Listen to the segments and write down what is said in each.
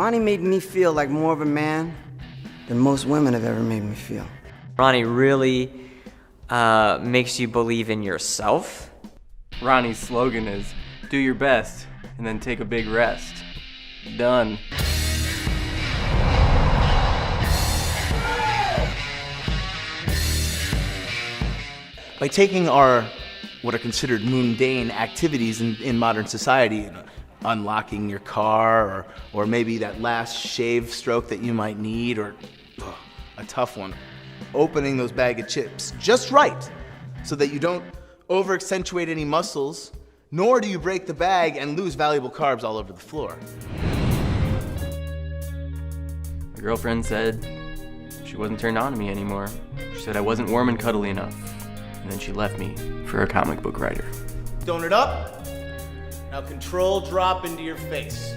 Ronnie made me feel like more of a man than most women have ever made me feel. Ronnie really makes you believe in yourself. Ronnie's slogan is, do your best and then take a big rest. Done. By taking our, what are considered mundane activities in modern society, unlocking your car, or maybe that last shave stroke that you might need, or a tough one, opening those bag of chips just right so that you don't over-accentuate any muscles, nor do you break the bag and lose valuable carbs all over the floor. My girlfriend said she wasn't turned on to me anymore. She said I wasn't warm and cuddly enough. And then she left me for a comic book writer. Donut up. Now control drop into your face.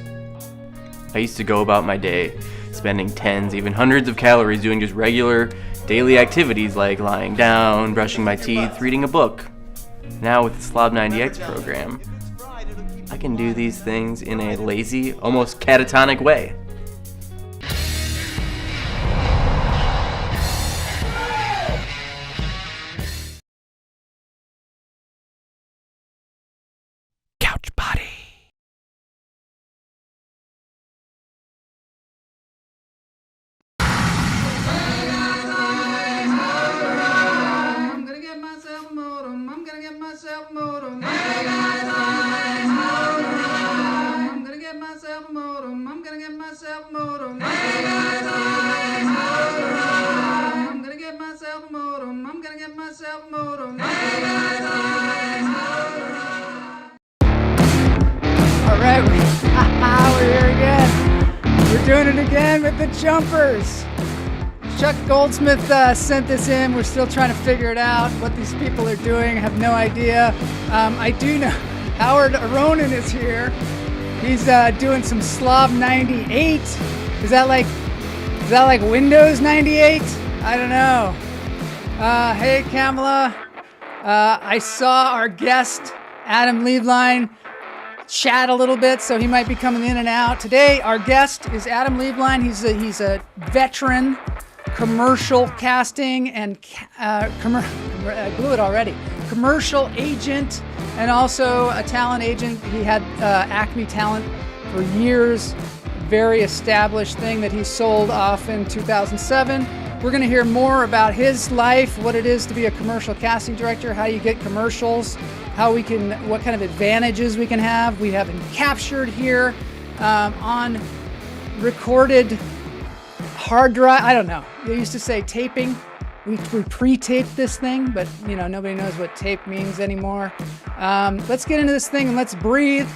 I used to go about my day spending tens, even hundreds of calories doing just regular daily activities like lying down, brushing my teeth, reading a book. Now with the Slob 90X program, I can do these things in a lazy, almost catatonic way. Couch body. I'm gonna get myself a modem. I'm gonna get myself a modem. I'm gonna get myself a modem. I'm gonna get myself a modem. I'm gonna get myself a modem. I'm gonna get myself a modem. All right, we're here again. We're doing it again with the jumpers. Chuck Goldsmith sent this in. We're still trying to figure it out, what these people are doing. I have no idea. I do know Howard Aronin is here. He's doing some Slob 98. Is that like Windows 98? I don't know. Hey, Kamala. I saw our guest, Adam Lieblein, chat a little bit, so he might be coming in and out. Today, our guest is Adam Lieblein. He's a veteran commercial casting and I blew it already. Commercial agent and also a talent agent. He had Acme Talent for years. Very established thing that he sold off in 2007. We're going to hear more about his life, what it is to be a commercial casting director, how you get commercials, what kind of advantages we can have. We have him captured here on recorded hard drive. I don't know. They used to say taping. We pre-taped this thing, but nobody knows what tape means anymore. Let's get into this thing and let's breathe.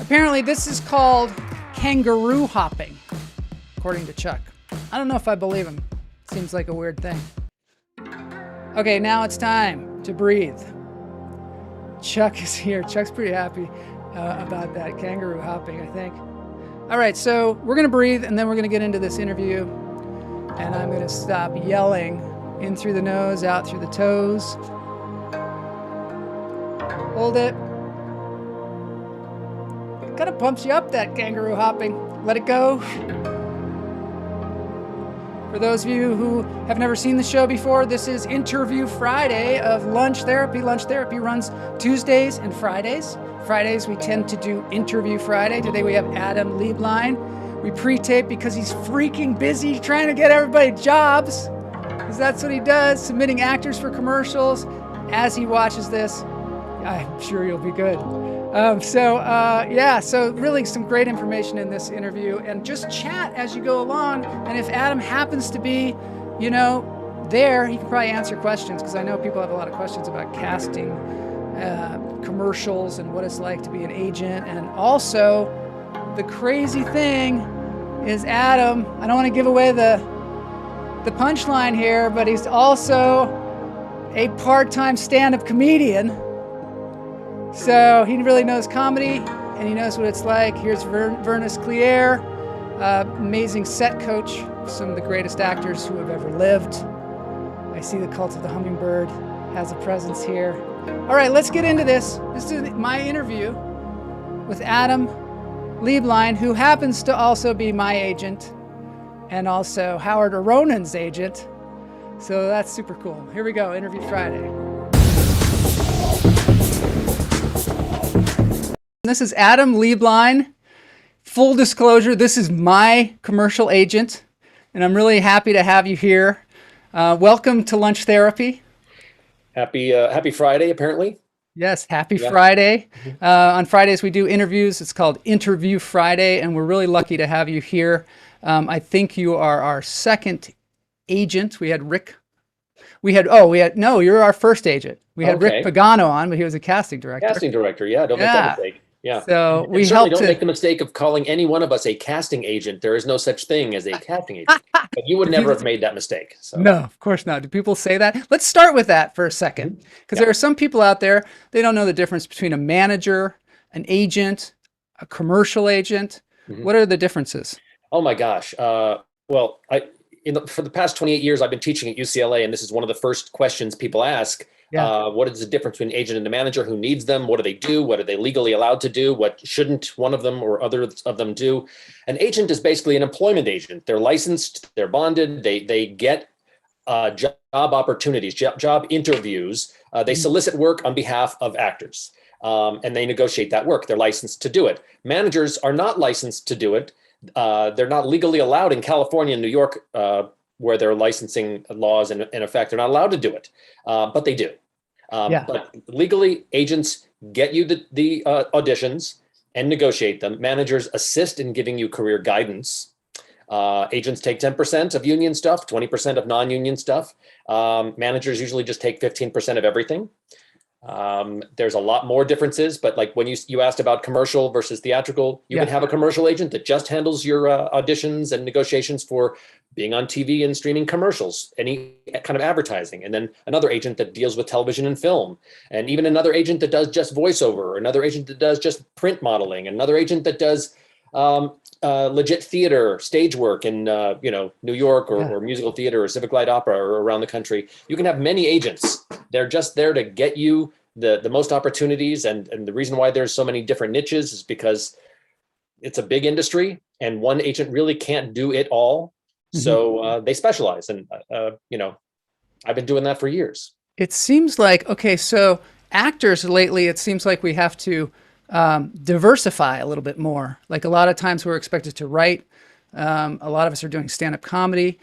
Apparently, this is called kangaroo hopping, according to Chuck. I don't know if I believe him. Seems like a weird thing. Okay, now it's time to breathe. Chuck is here. Chuck's pretty happy about that kangaroo hopping, I think. All right, so we're going to breathe, and then we're going to get into this interview. And I'm going to stop yelling in through the nose, out through the toes. Hold it. It kind of pumps you up, that kangaroo hopping. Let it go. For those of you who have never seen the show before, this is Interview Friday of Lunch Therapy. Lunch Therapy runs Tuesdays and Fridays. Fridays we tend to do Interview Friday. Today we have Adam Lieblein. We pre-tape because he's freaking busy trying to get everybody jobs. Because that's what he does, submitting actors for commercials. As he watches this, I'm sure you'll be good. So really some great information in this interview, and just chat as you go along. And if Adam happens to be, there, he can probably answer questions, because I know people have a lot of questions about casting commercials and what it's like to be an agent. And also, the crazy thing is Adam, I don't want to give away the punchline here, but he's also a part-time stand-up comedian. So he really knows comedy, and he knows what it's like. Here's Vernus Clear, amazing set coach, some of the greatest actors who have ever lived. I see the Cult of the Hummingbird has a presence here. All right, let's get into this. This is my interview with Adam Lieblein, who happens to also be my agent and also Howard Aronon's agent. So that's super cool. Here we go, Interview Friday. This is Adam Lieblein. Full disclosure, this is my commercial agent, and I'm really happy to have you here. Welcome to Lunch Therapy. Happy Friday, apparently. Yes, happy Friday. On Fridays, we do interviews. It's called Interview Friday, and we're really lucky to have you here. I think you are our second agent. We had Rick. No, you're our first agent. We had Rick Pagano on, but he was a casting director. Casting director, yeah. Don't make that mistake. Yeah. So and we certainly helped don't make the mistake of calling any one of us a casting agent. There is no such thing as a casting agent. But you would never have made that mistake. So. No, of course not. Do people say that? Let's start with that for a second, because there are some people out there, they don't know the difference between a manager, an agent, a commercial agent. What are the differences? Oh my gosh. For the past 28 years, I've been teaching at UCLA, and this is one of the first questions people ask. What is the difference between an agent and a manager? Who needs them? What do they do? What are they legally allowed to do? What shouldn't one of them or others of them do? An agent is basically an employment agent. They're licensed, they're bonded, they get job opportunities, job interviews. They solicit work on behalf of actors, and they negotiate that work. They're licensed to do it. Managers are not licensed to do it. They're not legally allowed in California and New York, where their licensing laws in effect. They're not allowed to do it, but they do. But legally, agents get you the auditions and negotiate them. Managers assist in giving you career guidance. Agents take 10% of union stuff, 20% of non-union stuff. Managers usually just take 15% of everything. There's a lot more differences, but like when you asked about commercial versus theatrical, you can have a commercial agent that just handles your auditions and negotiations for being on TV and streaming commercials, any kind of advertising. And then another agent that deals with television and film, and even another agent that does just voiceover, or another agent that does just print modeling, another agent that does legit theater, stage work in New York or musical theater or Civic Light Opera or around the country. You can have many agents. They're just there to get you the most opportunities. And the reason why there's so many different niches is because it's a big industry and one agent really can't do it all. So they specialize. And, I've been doing that for years. It seems like, so actors lately, it seems like we have to diversify a little bit more. Like a lot of times we're expected to write. A lot of us are doing stand-up comedy.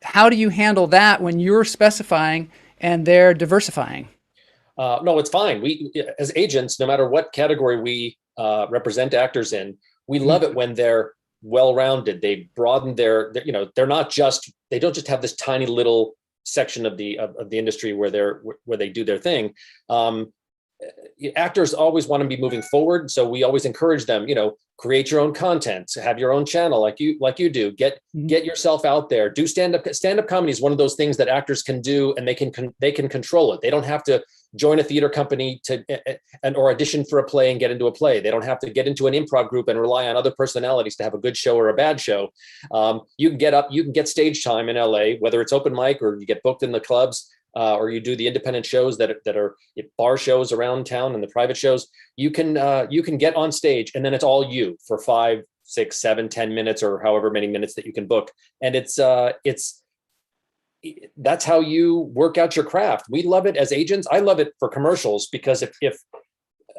How do you handle that when you're specifying and they're diversifying? No, it's fine. We, as agents, no matter what category we represent actors in, we love it when they're well-rounded. They broaden their they're not just, they don't just have this tiny little section of the industry where they do their thing. Actors always want to be moving forward, so we always encourage them, create your own content, have your own channel like you do, get yourself out there, do stand-up comedy is one of those things that actors can do, and they can control it. They don't have to join a theater company or audition for a play and get into a play. They don't have to get into an improv group and rely on other personalities to have a good show or a bad show. You can get up, you can get stage time in LA, whether it's open mic or you get booked in the clubs, or you do the independent shows that are bar shows around town and the private shows. You can get on stage, and then it's all you for 5, 6, 7, 10 minutes or however many minutes that you can book. And that's how you work out your craft. We love it as agents. I love it for commercials, because if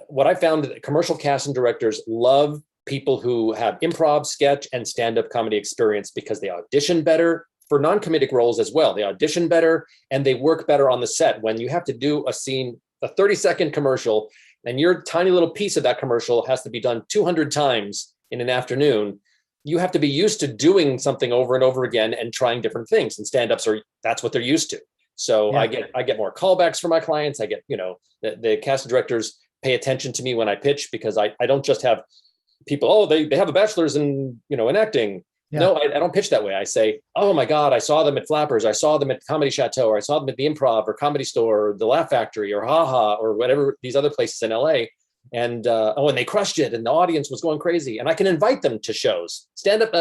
what I found, that commercial casting directors love people who have improv, sketch, and stand-up comedy experience, because they audition better for non-comedic roles as well. They audition better and they work better on the set. When you have to do a scene, a 30-second commercial, and your tiny little piece of that commercial has to be done 200 times in an afternoon, you have to be used to doing something over and over again and trying different things. And stand-ups that's what they're used to. So I get more callbacks from my clients. I get, the casting directors pay attention to me when I pitch, because I don't just have people, they have a bachelor's in acting. Yeah. No, I don't pitch that way. I say, oh my God, I saw them at Flappers. I saw them at Comedy Chateau, or I saw them at the Improv or Comedy Store or the Laugh Factory or HaHa or whatever, these other places in LA. And and they crushed it, and the audience was going crazy. And I can invite them to shows. Stand-up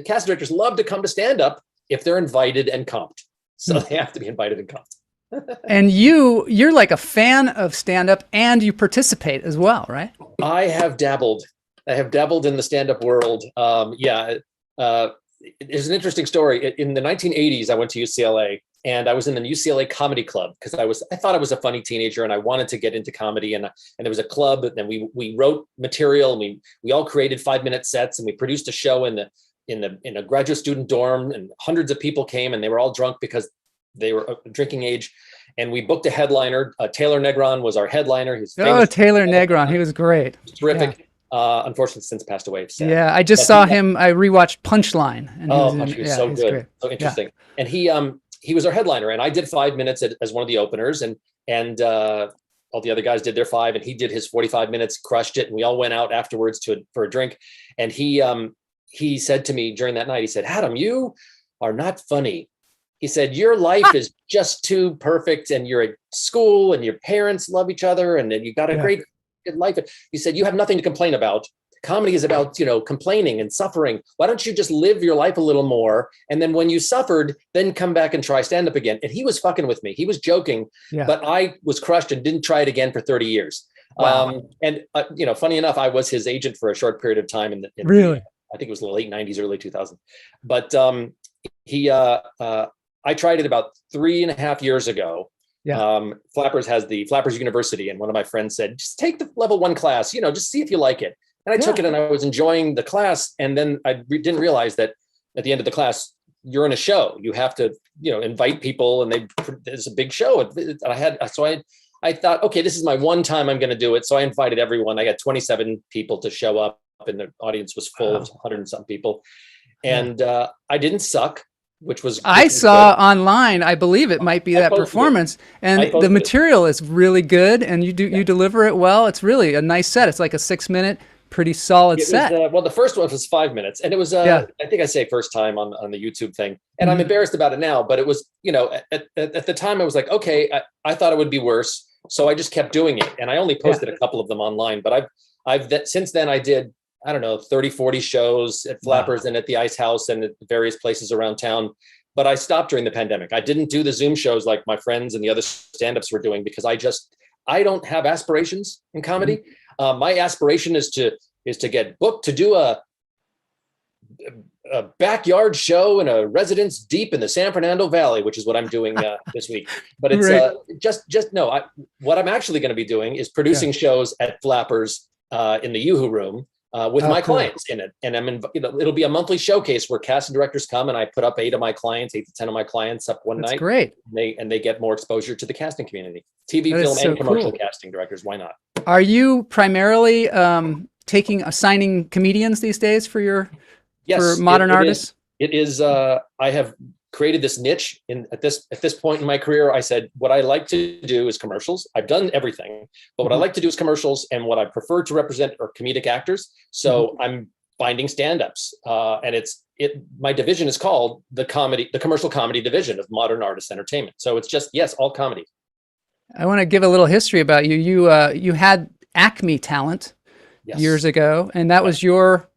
casting directors love to come to stand-up if they're invited and comped. So they have to be invited and comped. And you're like a fan of stand-up, and you participate as well, right? I have dabbled I have dabbled in the stand-up world. There's an interesting story. In the 1980s, I went to UCLA, and I was in the UCLA Comedy Club because I thought I was a funny teenager and I wanted to get into comedy. And there was a club, and we wrote material, and we all created 5-minute sets, and we produced a show in a graduate student dorm, and hundreds of people came, and they were all drunk because they were drinking age. And we booked a headliner. Taylor Negron was our headliner. He was famous. Oh, Taylor Negron. He was greately terrific. Yeah. Unfortunately, since passed away. Sad. Yeah, I just saw him. I rewatched Punchline. And he was so good, great. So interesting. Yeah. And he was our headliner, and I did 5 minutes as one of the openers, and all the other guys did their 5, and he did his 45 minutes, crushed it, and we all went out afterwards for a drink. And he said to me during that night, he said, "Adam, you are not funny." He said, "Your life is just too perfect, and you're at school, and your parents love each other, and then you got a great life." He said, "You have nothing to complain about. Comedy is about, complaining and suffering. Why don't you just live your life a little more? And then when you suffered, then come back and try stand up again." And he was fucking with me. He was joking, but I was crushed and didn't try it again for 30 years. Wow. Funny enough, I was his agent for a short period of time really? I think it was the late 90s, early 2000s. But I tried it about 3.5 years ago. Yeah. Flappers has the Flappers University, and one of my friends said, "Just take the level 1 class, just see if you like it." And I took it, and I was enjoying the class. And then I didn't realize that at the end of the class, you're in a show. You have to, invite people, and there's a big show. I thought, okay, this is my one time I'm going to do it. So I invited everyone. I got 27 people to show up, and the audience was full of 100 and something people. And I didn't suck. Which I saw good. Online. I believe it might be that performance, and the material is really good, and you deliver it well. It's really a nice set. It's like a 6-minute, pretty solid set. The first one was 5 minutes, and it was I think I say first time on the YouTube thing, and I'm embarrassed about it now, but it was at the time I was like, okay, I thought it would be worse, so I just kept doing it, and I only posted a couple of them online, but I've since then I did, I don't know, 30, 40 shows at Flappers and at the Ice House and at various places around town. But I stopped during the pandemic. I didn't do the Zoom shows like my friends and the other stand-ups were doing because I don't have aspirations in comedy. My aspiration is to get booked to do a backyard show in a residence deep in the San Fernando Valley, which is what I'm doing this week. But it's what I'm actually going to be doing is producing shows at Flappers in the Yoo-Hoo Room. With my clients in it. And it'll be a monthly showcase where casting directors come, and I put up 8 to 10 of my clients up one night. That's great. And they get more exposure to the casting community, TV, film, and commercial casting directors. Why not? Are you primarily assigning comedians these days for modern artists? It is. I have created this niche at this point in my career. I said, what I like to do is commercials. I've done everything, but what I like to do is commercials, and what I prefer to represent are comedic actors. So I'm finding stand-ups, and my division is called the commercial comedy division of Modern Artist Entertainment. So it's just, all comedy. I want to give a little history about you. You had Acme Talent years ago, and that was your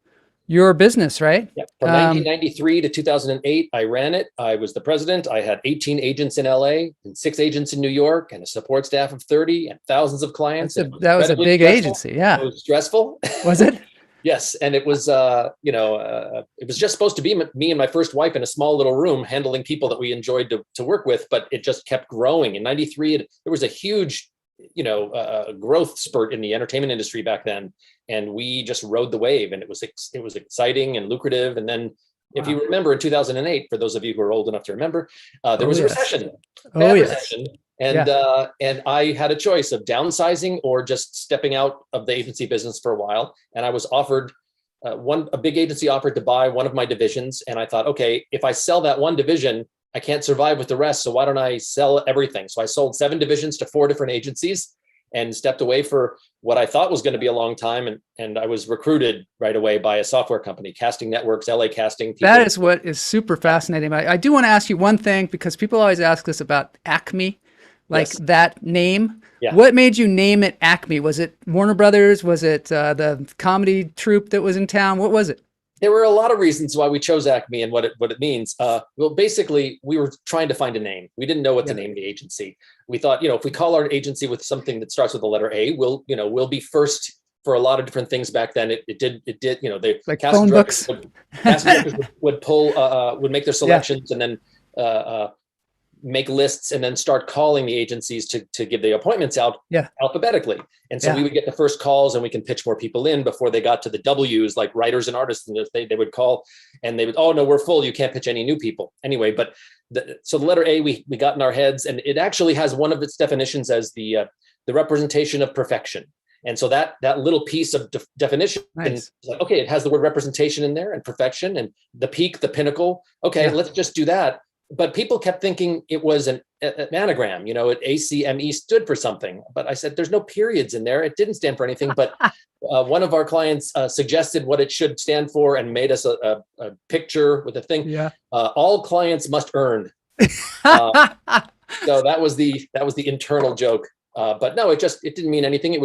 business, right? Yeah. From 1993 to 2008, I ran it. I was the president. I had 18 agents in LA and 6 agents in New York and a support staff of 30 and thousands of clients. That was a big agency. Yeah. It was stressful. Was it? Yes. And it was, it was just supposed to be me and my first wife in a small little room handling people that we enjoyed to work with, but it just kept growing. In 93, there was a huge growth spurt in the entertainment industry back then, and we just rode the wave, and it was exciting and lucrative. And then, if you remember, in 2008, for those of you who are old enough to remember, there was a recession, recession, and I had a choice of downsizing or just stepping out of the agency business for a while. And I was offered a big agency offered to buy one of my divisions, and I thought, okay, if I sell that one division, I can't survive with the rest. So why don't I sell everything? So I sold 7 divisions to 4 different agencies and stepped away for what I thought was going to be a long time. And I was recruited right away by a software company, Casting Networks, LA Casting. That is what is super fascinating. I do want to ask you one thing, because people always ask us about Acme, that name. Yeah. What made you name it Acme? Was it Warner Brothers? Was it the comedy troupe that was in town? What was it? There were a lot of reasons why we chose Acme and what it means. Well, basically, we were trying to find a name. We didn't know what to name the agency. We thought, if we call our agency with something that starts with the letter A, we'll be first for a lot of different things back then. It did, you know, the Like casting phone directors books. casting directors would pull, would make their selections and then make lists and then start calling the agencies to give the appointments out alphabetically. And so we would get the first calls and we can pitch more people in before they got to the W's, like writers and artists. And they would call and they would, oh no, we're full. You can't pitch any new people. Anyway, but so the letter A, we got in our heads, and it actually has one of its definitions as the representation of perfection. And so that little piece of definition, is like, okay, it has the word representation in there and perfection and the peak, the pinnacle. Okay, let's just do that. But people kept thinking it was an anagram, you know, ACME stood for something. But I said, there's no periods in there. It didn't stand for anything. But one of our clients suggested what it should stand for and made us a picture with a thing. Yeah. All clients must earn. So that was the internal joke. But no, it didn't mean anything.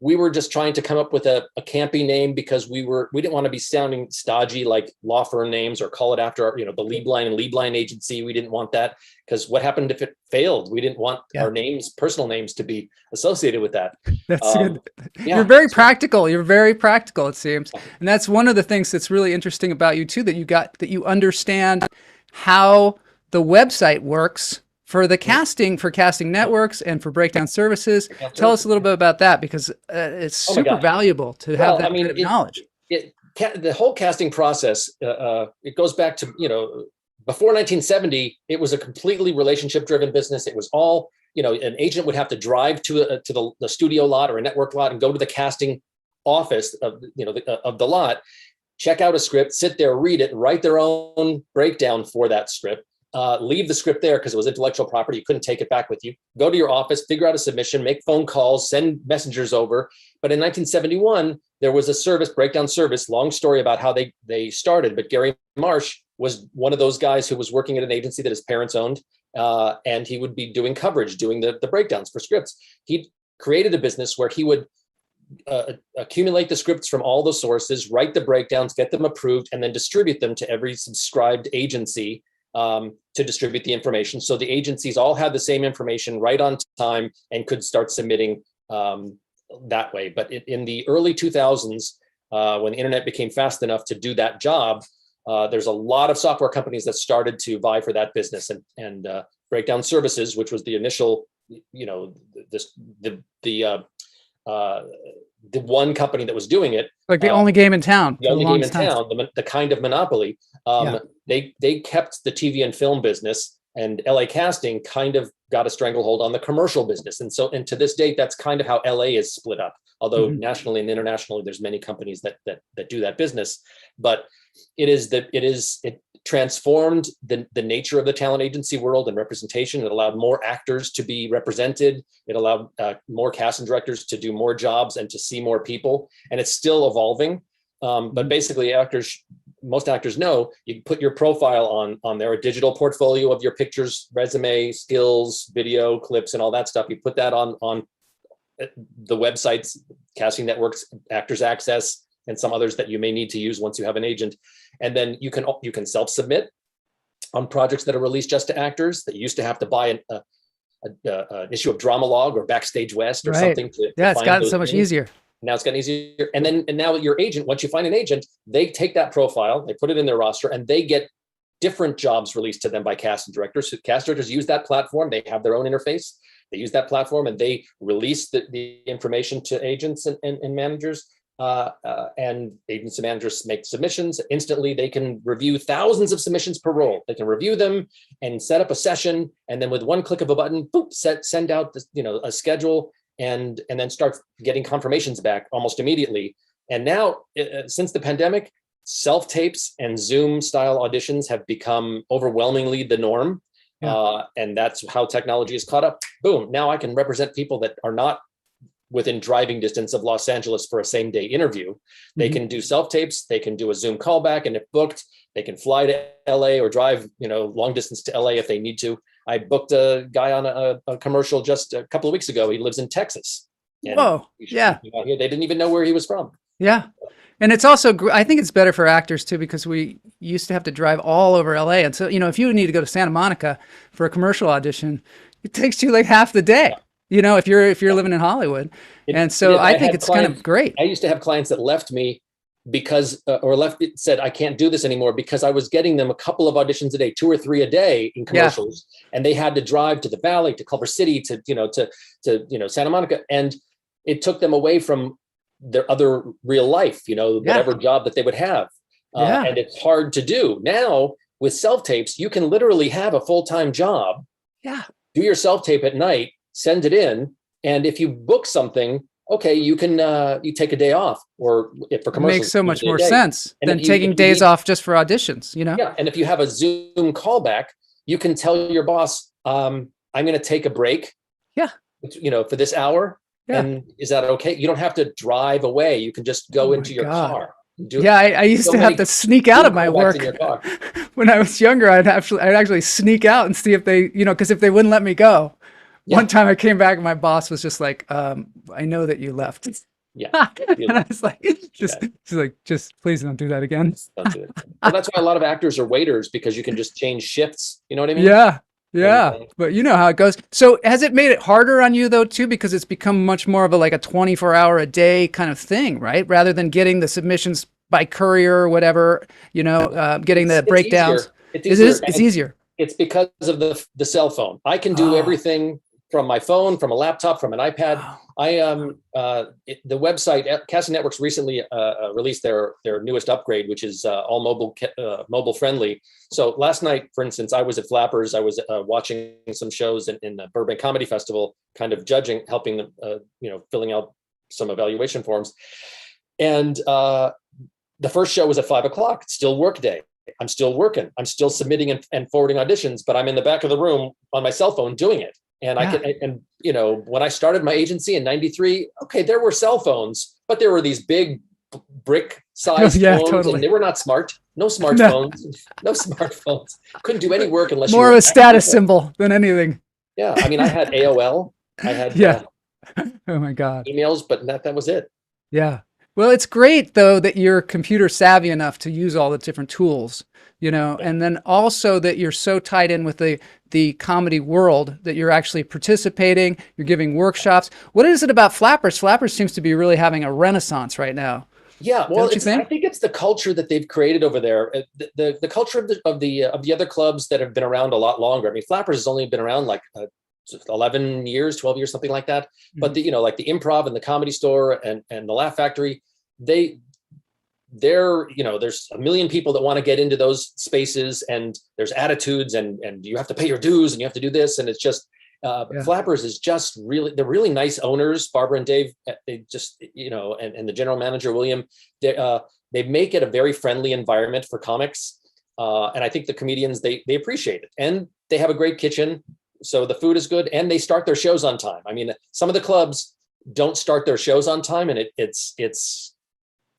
We were just trying to come up with a campy name because we didn't want to be sounding stodgy like law firm names or call it after the Lieblein and Lieblein agency. We didn't want that because what happened if it failed? We didn't want our names, personal names, to be associated with that. That's good. Yeah. You're very practical. You're very practical, it seems. And that's one of the things that's really interesting about you too, that you understand how the website works for casting networks and for breakdown services. Tell us a little bit about that, because it's super valuable to have that kind of knowledge. The whole casting process, it goes back to, before 1970, it was a completely relationship-driven business. It was all, an agent would have to drive to the studio lot or a network lot and go to the casting office of the lot, check out a script, sit there, read it, write their own breakdown for that script. Leave the script there because it was intellectual property. You couldn't take it back with you. Go to your office, figure out a submission, make phone calls, send messengers over. But in 1971, there was a service, breakdown service, long story about how they started. But Gary Marsh was one of those guys who was working at an agency that his parents owned. And he would be doing coverage, doing the breakdowns for scripts. He created a business where he would accumulate the scripts from all the sources, write the breakdowns, get them approved, and then distribute them to every subscribed agency to distribute the information. So the agencies all had the same information right on time and could start submitting that way. But in the early 2000s, when the internet became fast enough to do that job, there's a lot of software companies that started to vie for that business, and Breakdown Services, which was the initial, the one company that was doing it, like the only game in town, the kind of monopoly. They kept the TV and film business, and LA Casting kind of got a stranglehold on the commercial business. And to this date, that's kind of how LA is split up. Although nationally and internationally, there's many companies that do that business. But it transformed the nature of the talent agency world and representation. It allowed more actors to be represented. It allowed more casting directors to do more jobs and to see more people. And it's still evolving. But basically, most actors know you put your profile on there, a digital portfolio of your pictures, resume, skills, video clips, and all that stuff. You put that on the websites, casting networks, Actors Access, and some others that you may need to use once you have an agent. And then you can self-submit on projects that are released just to actors that you used to have to buy an issue of Dramalog or Backstage West or something. It's gotten so much easier. Now it's gotten easier. And now your agent, once you find an agent, they take that profile, they put it in their roster, and they get different jobs released to them by casting directors. Casting directors use that platform. They have their own interface. They use that platform and they release the information to agents and managers. And agents and managers make submissions. Instantly, they can review thousands of submissions per role. They can review them and set up a session. And then with one click of a button, boop, send out a schedule and then start getting confirmations back almost immediately. And now, since the pandemic, self-tapes and Zoom-style auditions have become overwhelmingly the norm. And that's how technology is caught up. Boom, now I can represent people that are not within driving distance of Los Angeles for a same-day interview. They can do self-tapes, they can do a Zoom callback, and if booked, they can fly to LA or drive, long distance to LA if they need to. I booked a guy on a commercial just a couple of weeks ago. He lives in Texas. Whoa, yeah. They didn't even know where he was from. Yeah. And it's also, I think it's better for actors too, because we used to have to drive all over LA. And so, if you need to go to Santa Monica for a commercial audition, it takes you like half the day. you know, if you're living in Hollywood. And so I think it's kind of great. I used to have clients that left me because said I can't do this anymore because I was getting them a couple of auditions a day, 2 or 3 a day in commercials, and they had to drive to the Valley, to Culver City, to Santa Monica, and it took them away from their other real life, whatever job that they would have. And it's hard to do. Now with self-tapes, you can literally have a full-time job, do your self-tape at night, send it in, and if you book something, okay, you can you take a day off, or if for commercials, it makes so much more sense than taking days off just for auditions, Yeah, and if you have a Zoom callback, you can tell your boss, I'm going to take a break. For this hour. And is that okay? You don't have to drive away. You can just go into your car. I used to have to sneak out of my work when I was younger. I'd actually sneak out and see if they, because if they wouldn't let me go. One time I came back and my boss was just like, I know that you left. And I was like, just please don't do that again. Don't do it. Well, that's why a lot of actors are waiters, because you can just change shifts. You know what I mean? Yeah. But you know how it goes. So has it made it harder on you though, too, because it's become much more of a 24-hour a day kind of thing, right? Rather than getting the submissions by courier or whatever, getting the breakdowns. It's easier. It's because of the cell phone. I can do everything from my phone, from a laptop, from an iPad. The website, Casting Networks recently released their newest upgrade, which is all mobile friendly. So last night, for instance, I was at Flappers. I was watching some shows in the Burbank Comedy Festival, kind of judging, helping them, filling out some evaluation forms. And the first show was at 5:00. It's still work day. I'm still working. I'm still submitting and forwarding auditions, but I'm in the back of the room on my cell phone doing it. And when I started my agency in '93, okay, there were cell phones, but there were these big brick-sized phones, totally. And they were not smart. No smartphones. No smartphones. Couldn't do any work unless more you were of a status symbol than anything. Yeah, I mean, I had AOL. I had oh my God, emails, but that was it. Yeah. Well, it's great though that you're computer savvy enough to use all the different tools, and then also that you're so tied in with the comedy world that you're actually participating, you're giving workshops. What is it about Flappers? Flappers seems to be really having a renaissance right now. Yeah, well, I think it's the culture that they've created over there. The culture of the other clubs that have been around a lot longer. I mean, Flappers has only been around 11 years, 12 years, something like that. Mm-hmm. But the Improv and the Comedy Store and the Laugh Factory, there's a million people that want to get into those spaces, and there's attitudes, and you have to pay your dues, and you have to do this, and it's just Flappers is just they're really nice owners. Barbara and Dave, they just and the general manager William, they make it a very friendly environment for comics, and I think the comedians they appreciate it, and they have a great kitchen, so the food is good, and they start their shows on time. I mean, some of the clubs don't start their shows on time, and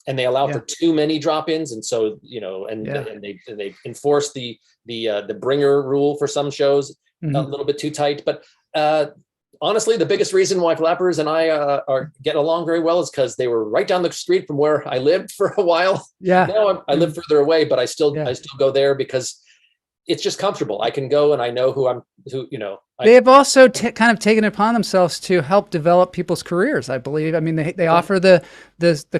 and they allow for too many drop-ins, and so and they enforce the bringer rule for some shows a little bit too tight. But honestly, the biggest reason why Flappers and I get along very well is because they were right down the street from where I lived for a while. Yeah. Now I live further away, but I still go there because it's just comfortable. I can go and I know who. They have also kind of taken it upon themselves to help develop people's careers, I believe. I mean, they offer the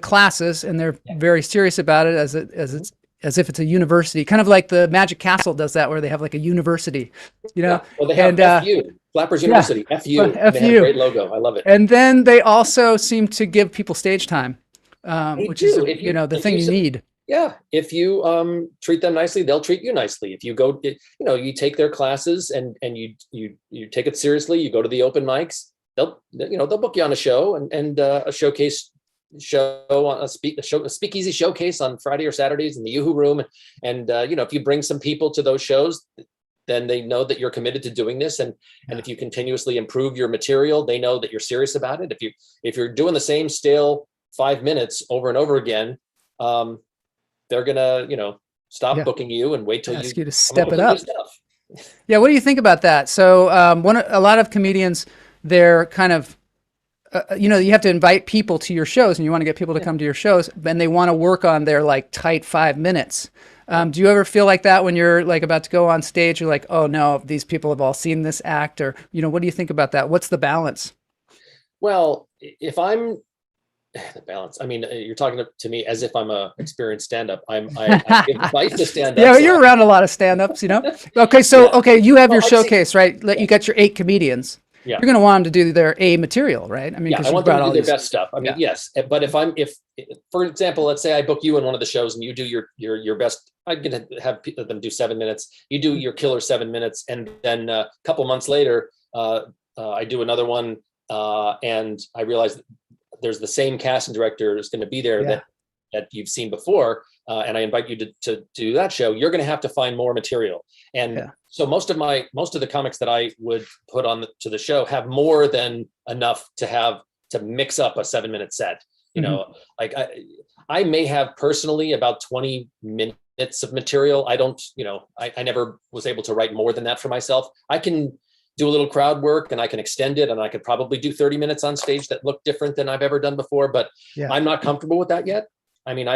classes, and they're very serious about it as if it's a university, kind of like the Magic Castle does that, where they have like a university, Well, they have FU, Flappers University, FU. They have a great logo. I love it. And then they also seem to give people stage time, which is the thing you need. Yeah, if you treat them nicely, they'll treat you nicely. If you go, you take their classes and you take it seriously. You go to the open mics. They'll book you on a show and a showcase show on a speakeasy showcase on Friday or Saturdays in the Yoo-Hoo Room. And if you bring some people to those shows, then they know that you're committed to doing this. And if you continuously improve your material, they know that you're serious about it. If you're doing the same stale 5 minutes over and over again, they're gonna, stop booking you and wait till ask you to step it up. Yeah, what do you think about that? So, a lot of comedians, they're kind of, you have to invite people to your shows, and you want to get people to come to your shows, and they want to work on their tight 5 minutes. Do you ever feel like that when you're about to go on stage? You're like, oh no, these people have all seen this act, or what do you think about that? What's the balance? Well, if I'm the balance, I mean, you're talking to me as if I'm a experienced stand-up. I give advice to stand-up. Yeah, so you're around a lot of stand-ups, you know? Okay, so, Yeah. okay, you have Well, your I see. showcase, right? You got your 8 comedians. Yeah. You're going to want them to do their A material, right? I mean, Yeah, because I you want them brought to all do their these. best stuff. I mean, Yeah. yes, but if for example, let's say I book you in one of the shows and you do your best, I'm gonna have them do 7 minutes. You do your killer 7 minutes, and then a couple months later, I do another one, and I realize that there's the same casting director is going to be there Yeah. that you've seen before, and I invite you to do that show. You're going to have to find more material, and Yeah. so most of the comics that I would put on to the show have more than enough to mix up a 7 minute set. You know, like I may have personally about 20 minutes of material. I don't, I never was able to write more than that for myself. I can do a little crowd work and I can extend it, and I could probably do 30 minutes on stage that look different than I've ever done before, but Yeah. I'm not comfortable with that yet. I mean,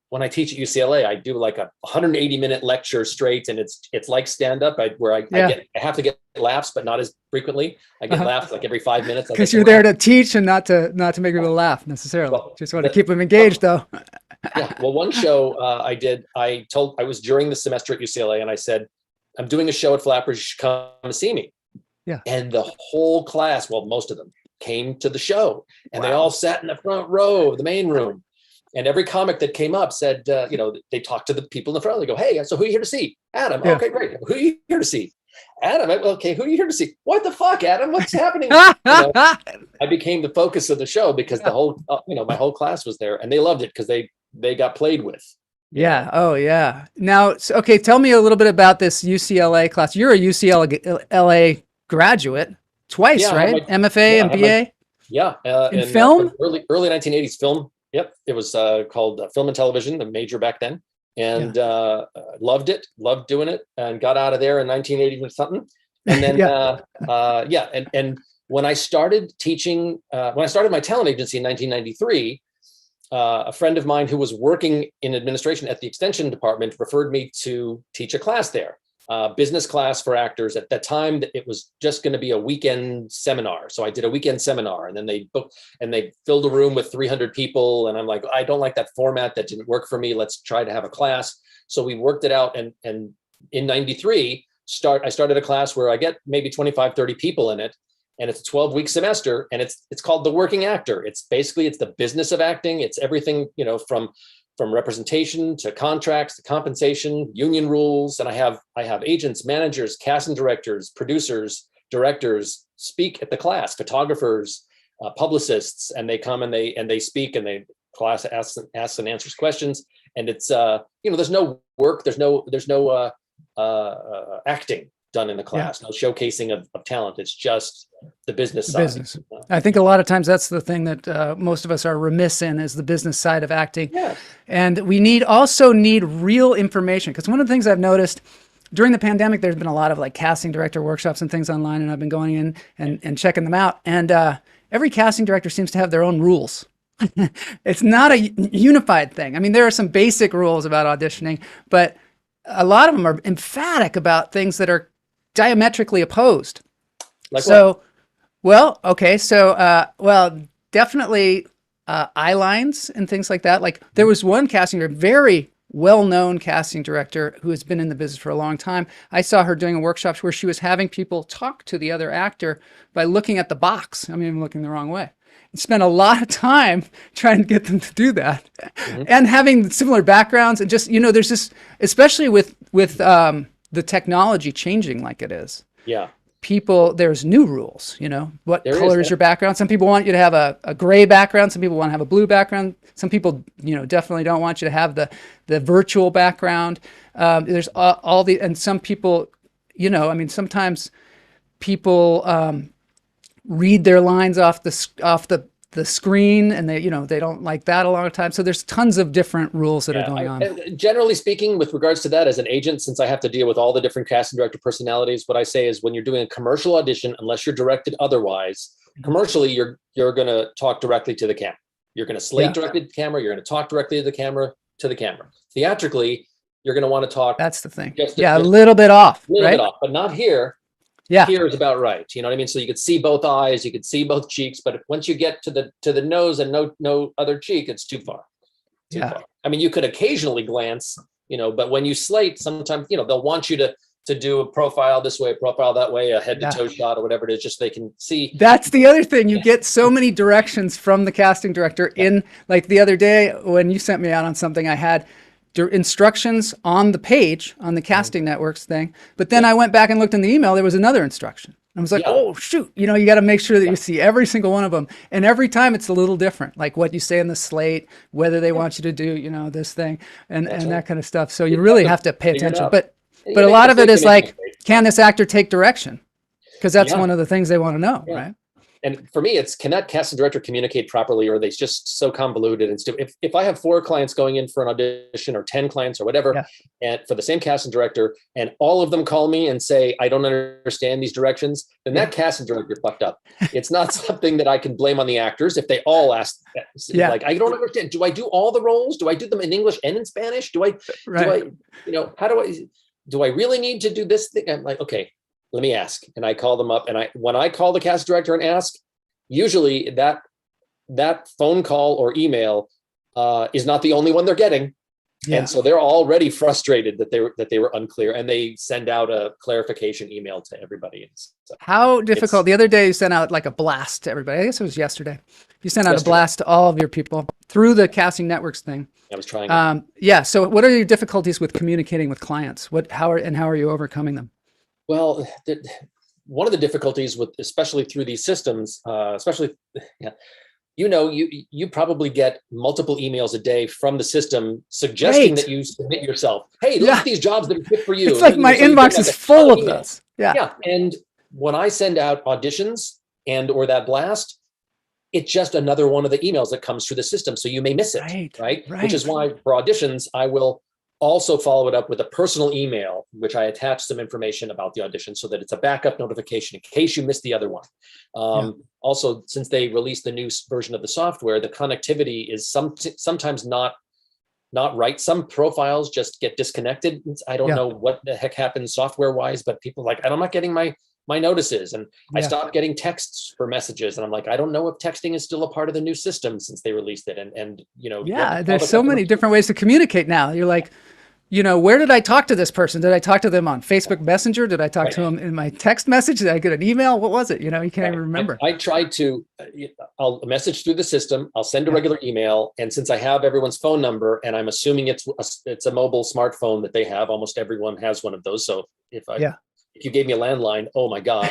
when I teach at UCLA, I do like a 180-minute lecture straight, and it's like stand-up, where I have to get laughs, but not as frequently. I get laughs like every 5 minutes. Because you're there to teach and not to make people laugh necessarily. Well, Just want to keep them engaged, though. Yeah. Well, one show I was during the semester at UCLA, and I said, I'm doing a show at Flappers. You should come and see me. Yeah. And the whole class, well, most of them came to the show, and they all sat in the front row of the main room. And every comic that came up said, they talked to the people in the front. They go, hey, so who are you here to see? Adam. Yeah. Okay, great. Who are you here to see? Adam. Okay, who are you here to see? What the fuck, Adam? What's happening? I became the focus of the show because the whole, my whole class was there, and they loved it because they got played with. Yeah. Oh, yeah. Now, okay, tell me a little bit about this UCLA class. You're a UCLA graduate twice, Yeah, right? MFA and BA? Yeah. In film? Early 1980s film. Yep. It was called Film and Television, the major back then. And loved it, loved doing it, and got out of there in 1980 or something. And then, and when I started teaching, when I started my talent agency in 1993, a friend of mine who was working in administration at the extension department referred me to teach a class there. Business class for actors. At that time, it was just going to be a weekend seminar. So I did a weekend seminar, and then they filled a room with 300 people. And I'm like, I don't like that format. That didn't work for me. Let's try to have a class. So we worked it out. And in 93, I started a class where I get maybe 25, 30 people in it. And it's a 12-week semester, and it's called The Working Actor. It's the business of acting. It's everything, from representation to contracts to compensation, union rules. And I have agents, managers, casting directors, producers, directors speak at the class, photographers, publicists, and they come and they speak, and the class asks and answers questions. And it's there's no work, there's no acting done in the class, no showcasing of talent. It's just the business side. Business. I think a lot of times that's the thing that most of us are remiss in, is the business side of acting. Yeah. And we also need real information, because one of the things I've noticed during the pandemic, there's been a lot of like casting director workshops and things online, and I've been going in and checking them out. And every casting director seems to have their own rules. It's not a unified thing. I mean, there are some basic rules about auditioning, but a lot of them are emphatic about things that are diametrically opposed. Like so, definitely eye lines and things like that. Like there was one casting director, very well-known casting director who has been in the business for a long time. I saw her doing a workshop where she was having people talk to the other actor by looking at the box. I mean, looking the wrong way. And spent a lot of time trying to get them to do that, and having similar backgrounds, and just, there's this, especially with the technology changing like it is. Yeah. There's new rules, what There color is your background. Some people want you to have a gray background. Some people want to have a blue background. Some people, definitely don't want you to have the virtual background. There's and some people, sometimes people read their lines off the screen, and they don't like that a lot of times. So there's tons of different rules that are going on. Generally speaking, with regards to that, as an agent, since I have to deal with all the different casting director personalities, what I say is, when you're doing a commercial audition, unless you're directed otherwise, commercially, you're going to talk directly to the camera. You're going to slate directly to the camera. You're going to talk directly to the camera. Theatrically, you're going to want to talk. That's the thing. Just a little bit off, a little right? bit off, but not here. Yeah. here is about right. You know what I mean? So you could see both eyes, you could see both cheeks, but once you get to the nose and no other cheek, it's too far. Too far. I mean, you could occasionally glance, but when you slate, sometimes, they'll want you to do a profile this way, a profile that way, a head to toe shot or whatever it is, just they can see. That's the other thing. You get so many directions from the casting director in, like the other day when you sent me out on something, I had instructions on the page on the casting networks thing, but then I went back and looked in the email, there was another instruction. I was like, oh shoot, you got to make sure that you see every single one of them. And every time it's a little different, like what you say in the slate, whether they want you to do, this thing and that kind of stuff. So you really have to pay attention. But a lot of it is like, can this actor take direction? Because that's one of the things they want to know, right? And for me, can that casting director communicate properly, or are they just so convoluted and stupid? If I have 4 clients going in for an audition, or 10 clients or whatever, and for the same casting director, and all of them call me and say, I don't understand these directions, then that casting director fucked up. It's not something that I can blame on the actors if they all ask that. Like, I don't understand. Do I do all the roles? Do I do them in English and in Spanish? How do I really need to do this thing? I'm like, okay, let me ask. And I call them up, and when I call the cast director and ask, usually that phone call or email is not the only one they're getting. And so they're already frustrated that they were unclear, and they send out a clarification email to everybody. So how difficult? The other day you sent out like a blast to everybody. I guess it was yesterday. You sent out a blast to all of your people through the casting networks thing. I was trying. So what are your difficulties with communicating with clients? How are you overcoming them? Well, one of the difficulties especially through these systems, you probably get multiple emails a day from the system suggesting that you submit yourself. Hey, look at these jobs that are fit for you. It's like my inbox is full of those. Yeah. And when I send out auditions or that blast, it's just another one of the emails that comes through the system. So you may miss it, right? Which is why for auditions, I will also follow it up with a personal email, which I attach some information about the audition so that it's a backup notification in case you missed the other one. Also, since they released the new version of the software, the connectivity is sometimes not right. Some profiles just get disconnected. I don't know what the heck happens software wise, but people I'm not getting my notices, and I stopped getting texts for messages, and I'm like, I don't know if texting is still a part of the new system since they released it. And there's so many different ways to communicate now. You're like, where did I talk to this person? Did I talk to them on Facebook Messenger? Did I talk to them in my text message? Did I get an email? What was it? You can't even remember. I tried to, I'll message through the system. I'll send a regular email. And since I have everyone's phone number, and I'm assuming it's a mobile smartphone that they have, almost everyone has one of those. So if you gave me a landline, oh my God.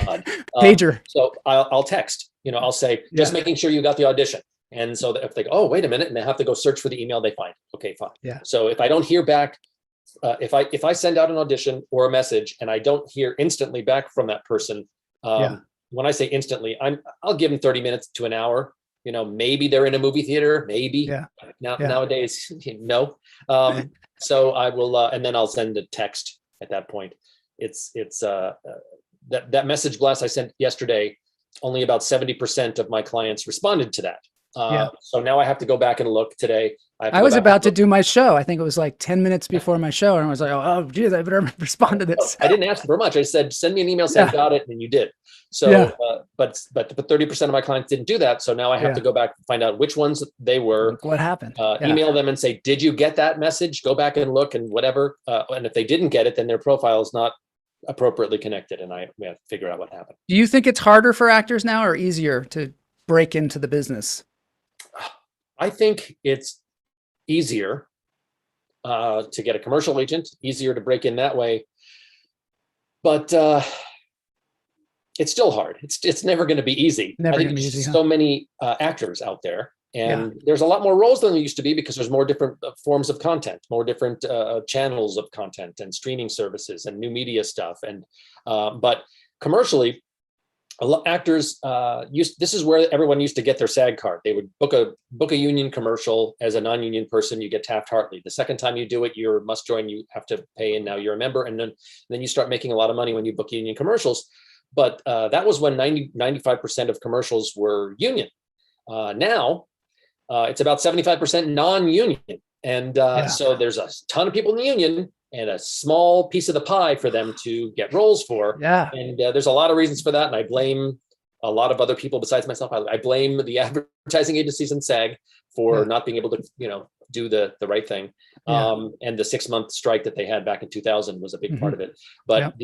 Pager. So I'll text, I'll say, just making sure you got the audition. And so if they go, oh, wait a minute, and they have to go search for the email they find. Okay, fine. Yeah. So if I don't hear back, if I send out an audition or a message and I don't hear instantly back from that person, when I say instantly, I'll give them 30 minutes to an hour. Maybe they're in a movie theater, maybe. Nowadays, no. So I will, and then I'll send a text at that point. It's that message blast I sent yesterday, only about 70% of my clients responded to that. So now I have to go back and look today. I was about to do my show. I think it was like 10 minutes before my show. And I was like, oh, geez, I better respond to this. I didn't ask for much. I said, send me an email, say I got it, and you did. So, but 30% of my clients didn't do that. So now I have to go back and find out which ones they were. What happened? Email them and say, did you get that message? Go back and look and whatever. And if they didn't get it, then their profile is not appropriately connected. And we have to figure out what happened. Do you think it's harder for actors now or easier to break into the business? I think it's easier to get a commercial agent, easier to break in that way. But it's still hard. It's never going to be easy. Never I think gonna be easy, so many actors out there, and there's a lot more roles than there used to be because there's more different forms of content, more different channels of content and streaming services and new media stuff. And but commercially, actors this is where everyone used to get their SAG card. They would book a union commercial as a non-union person. You get Taft-Hartley. The second time you do it, you're must join. You have to pay, and now you're a member. And then you start making a lot of money when you book union commercials. But that was when 95% of commercials were union. Now it's about 75% non-union. And so there's a ton of people in the union, and a small piece of the pie for them to get roles for. Yeah. And there's a lot of reasons for that. And I blame a lot of other people besides myself. I blame the advertising agencies and SAG for not being able to, do the right thing. And the 6-month strike that they had back in 2000 was a big part of it. But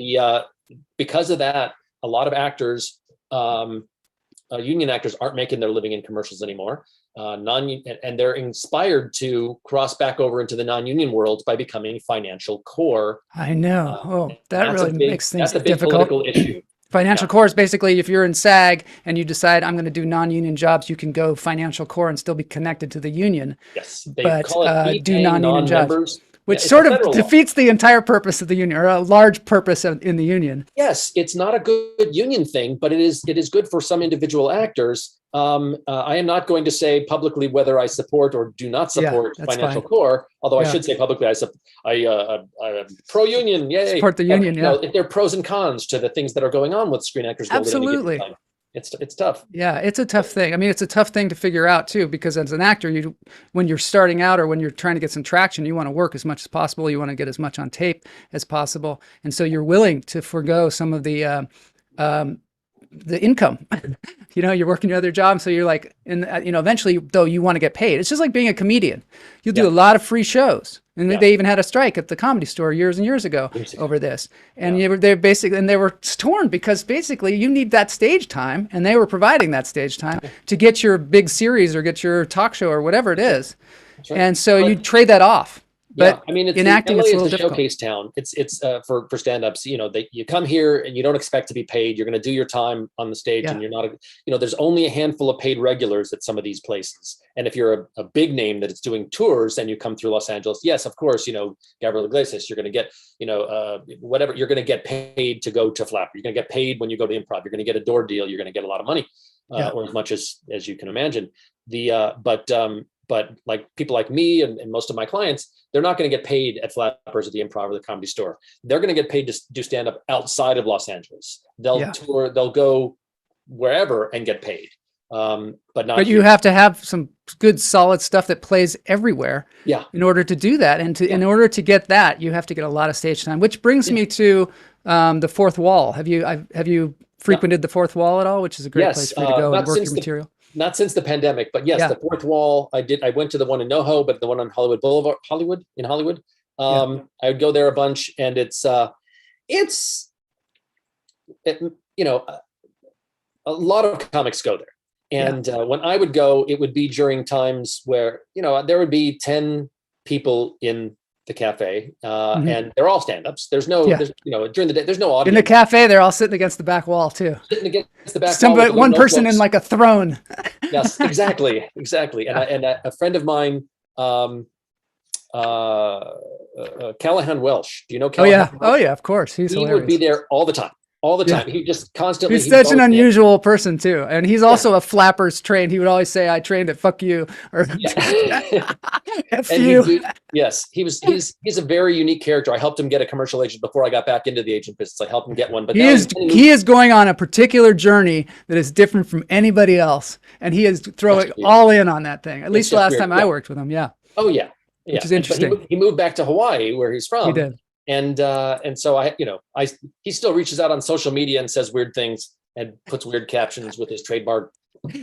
because of that, a lot of actors, union actors aren't making their living in commercials anymore. And they're inspired to cross back over into the non-union world by becoming financial core. I know. That really makes things that's a big difficult. political issue. Financial core is basically, if you're in SAG and you decide I'm going to do non-union jobs, you can go financial core and still be connected to the union. Yes, but do non-union jobs, which Yeah, sort of defeats the entire purpose of the union, or a large purpose in the union. Yes, it's not a good union thing, but it is good for some individual actors. I am not going to say publicly whether I support or do not support financial core, although I should say publicly I'm pro-union. Yay! Support the union. If there are pros and cons to the things that are going on with Screen Actors Guild at any given time. It's tough. Yeah, it's a tough thing. I mean, it's a tough thing to figure out too, because as an actor, when you're starting out or when you're trying to get some traction, you want to work as much as possible. You want to get as much on tape as possible, and so you're willing to forego some of the income. You're working your other job, so you're like, and eventually, though, you want to get paid. It's just like being a comedian. You'll do a lot of free shows, and they even had a strike at the Comedy Store years and years ago over this. And they were torn because basically you need that stage time, and they were providing that stage time to get your big series or get your talk show or whatever it is. And so you trade that off. But I mean, in acting, LA it's a is little a difficult. showcase town. It's for stand-ups. You come here and you don't expect to be paid. You're going to do your time on the stage, and you're not. There's only a handful of paid regulars at some of these places. And if you're a big name that is doing tours and you come through Los Angeles, yes, of course, Gabriel Iglesias, you're going to get, whatever. You're going to get paid to go to Flapper. You're going to get paid when you go to Improv. You're going to get a door deal. You're going to get a lot of money, or as much as you can imagine. But like people like me and most of my clients, they're not going to get paid at Flappers or the Improv or the Comedy Store. They're going to get paid to do stand-up outside of Los Angeles. They'll tour, they'll go wherever and get paid. But not. But you have to have some good, solid stuff that plays everywhere. In order to do that, and in order to get that, you have to get a lot of stage time. Which brings me to the Fourth Wall. Have you frequented the Fourth Wall at all? Which is a great place for you to go and work your material. Not since the pandemic, but yes, the Fourth Wall. I went to the one in NoHo, but the one on Hollywood Boulevard, in Hollywood. I would go there a bunch, and it's a lot of comics go there. And when I would go, it would be during times where, there would be 10 people in the cafe, and they're all stand-ups. There's no, during the day, there's no audience. In the cafe, they're all sitting against the back wall too. Sitting against the back wall. One person in like a throne. Yes, exactly. And a friend of mine, Callahan Welsh. Do you know Callahan? Oh yeah, of course. He would be there all the time. He just constantly. He's such an unusual person too, and he's also a Flappers trained. He would always say, "I trained at fuck you," or "F you." Yes, he's a very unique character. I helped him get a commercial agent before I got back into the agent business. I helped him get one, but he is going on a particular journey that is different from anybody else, and he is throwing all in on that thing. At least the last time I worked with him, Oh yeah, which is interesting. But he moved back to Hawaii, where he's from. He did. And so he still reaches out on social media and says weird things and puts weird captions with his trademark.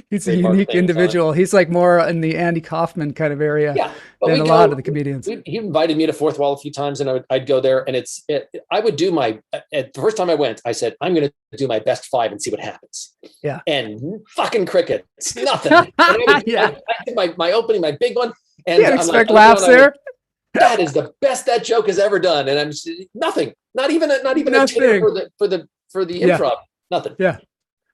He's a unique individual. He's like more in the Andy Kaufman kind of area than a lot of the comedians. He invited me to Fourth Wall a few times, and I'd go there, and I would do the first time I went, I said, I'm going to do my best 5 and see what happens. Yeah. And fucking crickets, nothing. I did my opening, my big one. And you expect laughs there? That is the best that joke has ever done, and I'm just, nothing, not even a titter for the improv, nothing. Yeah.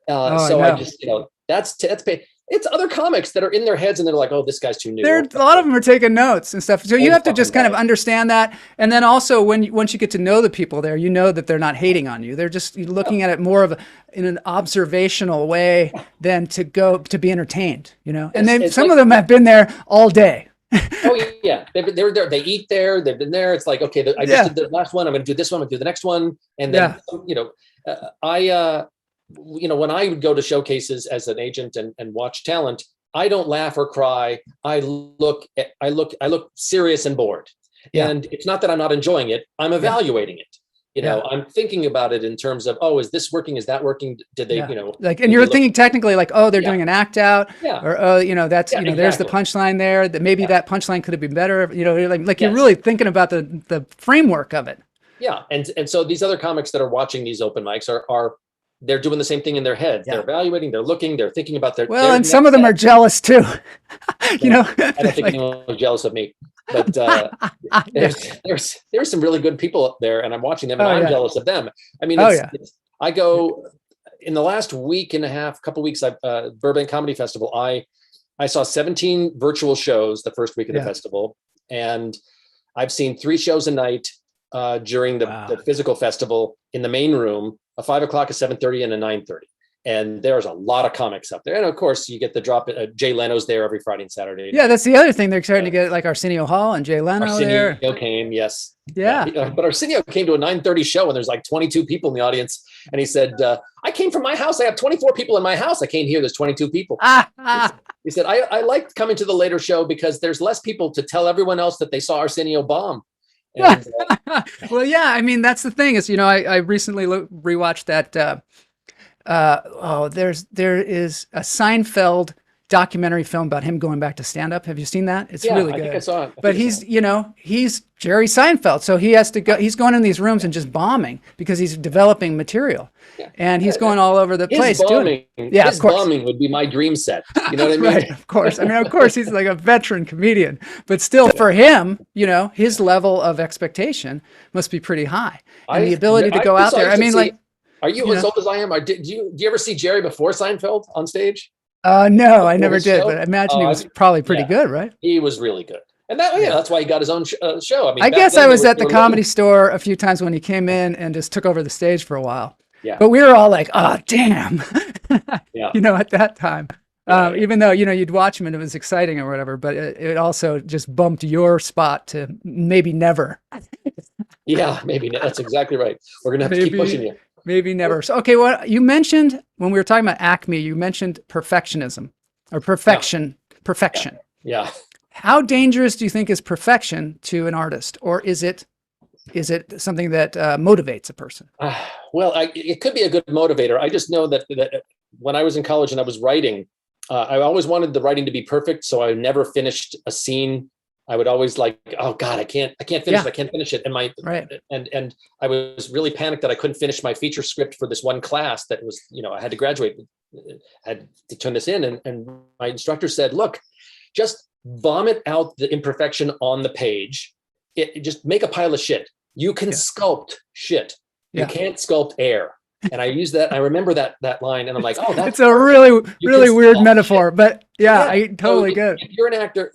I just that's paid. It's other comics that are in their heads and they're like, oh, this guy's too new. A lot of them are taking notes and stuff. So you have to just kind of understand that, and then also once you get to know the people there, you know that they're not hating on you. They're just looking at it more of in an observational way than to be entertained. And some of them have been there all day. Oh yeah, they were there. They eat there. They've been there. It's like, okay, I just did the last one. I'm going to do this one. I'm going to do the next one. And then when I would go to showcases as an agent and watch talent, I don't laugh or cry. I look serious and bored. Yeah. And it's not that I'm not enjoying it. I'm evaluating it. I'm thinking about it in terms of, oh, is this working? Is that working? Did they, like, and you're thinking technically like, oh, they're doing an act out, Yeah. or, oh, that's, there's the exactly. punchline there, that maybe that punchline could have been better. Like Yes. you're really thinking about the framework of it. Yeah. And so these other comics that are watching these open mics are they're doing the same thing in their heads. Yeah. They're evaluating, they're looking, they're thinking about their, Well, and some of them are jealous too. I don't think anyone was jealous of me, but there's some really good people up there, and I'm watching them, and I'm jealous of them. I mean, I go in the last week and a half, couple weeks, Burbank Comedy Festival. I saw 17 virtual shows the first week of the festival, and I've seen 3 shows a night during the physical festival in the main room, a 5 o'clock, a 7:30, and a 9:30. And there's a lot of comics up there. And of course, you get the drop. Jay Leno's there every Friday and Saturday. Yeah, that's the other thing. They're starting to get like Arsenio Hall and Jay Leno there. Arsenio came, yes. Yeah. But Arsenio came to a 9:30 show, and there's like 22 people in the audience. And he said, I came from my house. I have 24 people in my house. I came here. There's 22 people. He said, I like coming to the later show because there's less people to tell everyone else that they saw Arsenio bomb. And, well, yeah, I mean, that's the thing is, I recently rewatched that, there is a Seinfeld documentary film about him going back to stand up. Have you seen that? It's really good. I think I saw it. But he's Jerry Seinfeld. So he has to go, he's going in these rooms and just bombing because he's developing material. Yeah. And he's going all over the place doing it. Yeah, his bombing would be my dream set. You know what I mean? Right, of course. I mean, of course, he's like a veteran comedian, but still for him, his level of expectation must be pretty high. And the ability to go out there. I mean, like, are you as old as I am? Did you ever see Jerry before Seinfeld on stage? No, I never did, but I imagine he was probably pretty good, right? He was really good. And that's why he got his own show. I mean, I guess I was at the Comedy Store a few times when he came in and just took over the stage for a while. Yeah. But we were all like, oh, damn. Yeah. At that time. Even though, you'd watch him and it was exciting or whatever, but it also just bumped your spot to maybe never. Yeah, maybe. That's exactly right. We're going to have to keep pushing you. Maybe never. So, okay, well, you mentioned when we were talking about Acme, you mentioned perfectionism or perfection. Yeah. How dangerous do you think is perfection to an artist, or is it something that motivates a person? Well, it could be a good motivator. I just know that when I was in college and I was writing, I always wanted the writing to be perfect, so I never finished a scene. I would always like, oh God, I can't finish it. I can't finish it. And I was really panicked that I couldn't finish my feature script for this one class that was, I had to graduate, had to turn this in. And my instructor said, look, just vomit out the imperfection on the page. Just make a pile of shit. You can sculpt shit. You can't sculpt air. And I use that. I remember that line, and I'm like, oh, that's it's a really weird metaphor, but I totally get it. If you're an actor,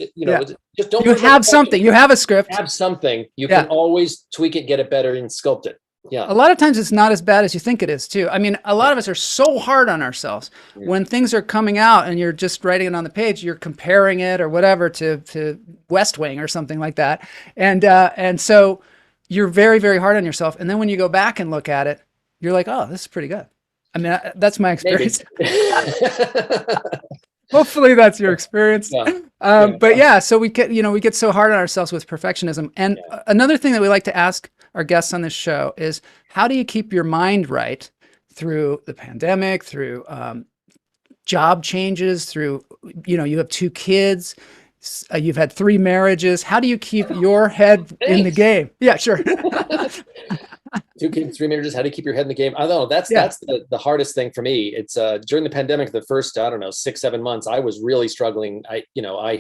just don't. You have something. You have a script. Have something. You can always tweak it, get it better, and sculpt it. Yeah. A lot of times it's not as bad as you think it is too. I mean, a lot of us are so hard on ourselves when things are coming out and you're just writing it on the page, you're comparing it or whatever to West Wing or something like that. And so you're very, very hard on yourself. And then when you go back and look at it, you're like, oh, this is pretty good. I mean, that's my experience. Hopefully that's your experience. But so we get so hard on ourselves with perfectionism. And another thing that we like to ask our guests on this show is, how do you keep your mind right through the pandemic, through job changes, through, you have 2 kids, you've had 3 marriages. How do you keep your head in the game? Yeah, sure. 2 kids, 3 marriages. How do you keep your head in the game? I don't know. That's the hardest thing for me. It's during the pandemic, the first, 6-7 months, I was really struggling. I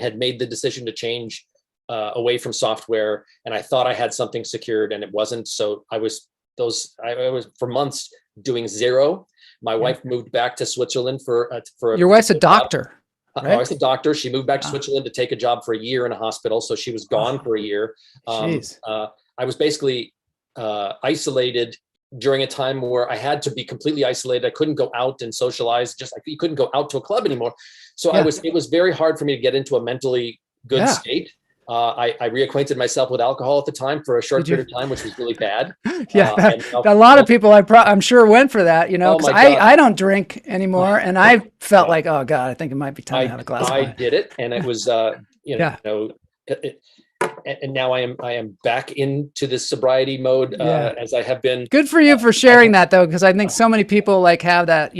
had made the decision to change away from software, and I thought I had something secured, and it wasn't. So I was for months doing zero. My wife moved back to Switzerland for your wife's a doctor. Right? My wife's a doctor. She moved back to Switzerland to take a job for a year in a hospital. So she was gone for a year. I was basically isolated during a time where I had to be completely isolated. I couldn't go out and socialize. You couldn't go out to a club anymore. So it was very hard for me to get into a mentally good state. I reacquainted myself with alcohol at the time for a short period of time, which was really bad. A lot of people I'm sure went for that, because I don't drink anymore. And I felt like, oh God, I think it might be time to have a glass of wine. I did it. And it was, and now I am back into this sobriety mode as I have been. Good for you for sharing that though, because I think so many people like have that,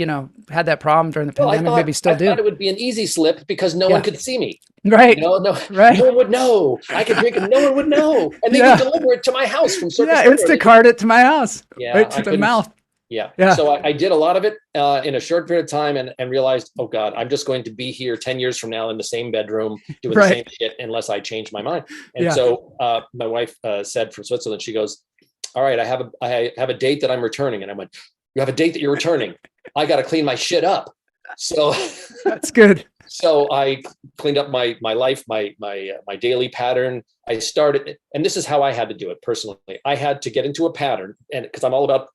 had that problem during the pandemic, maybe still do. I thought it would be an easy slip because no one could see me. Right. No right. one would know. I could drink and no one would know. And they would deliver it to my house from Circus. Instacart it to my house. Yeah. Right to the mouth. Yeah. So I did a lot of it in a short period of time and realized, oh God, I'm just going to be here 10 years from now in the same bedroom doing the same shit unless I change my mind. And so my wife said from Switzerland, she goes, all right, I have a date that I'm returning. And I went, you have a date that you're returning? I got to clean my shit up. So that's good. So I cleaned up my life, my daily pattern. I started, and this is how I had to do it personally. I had to get into a pattern, and because I'm all about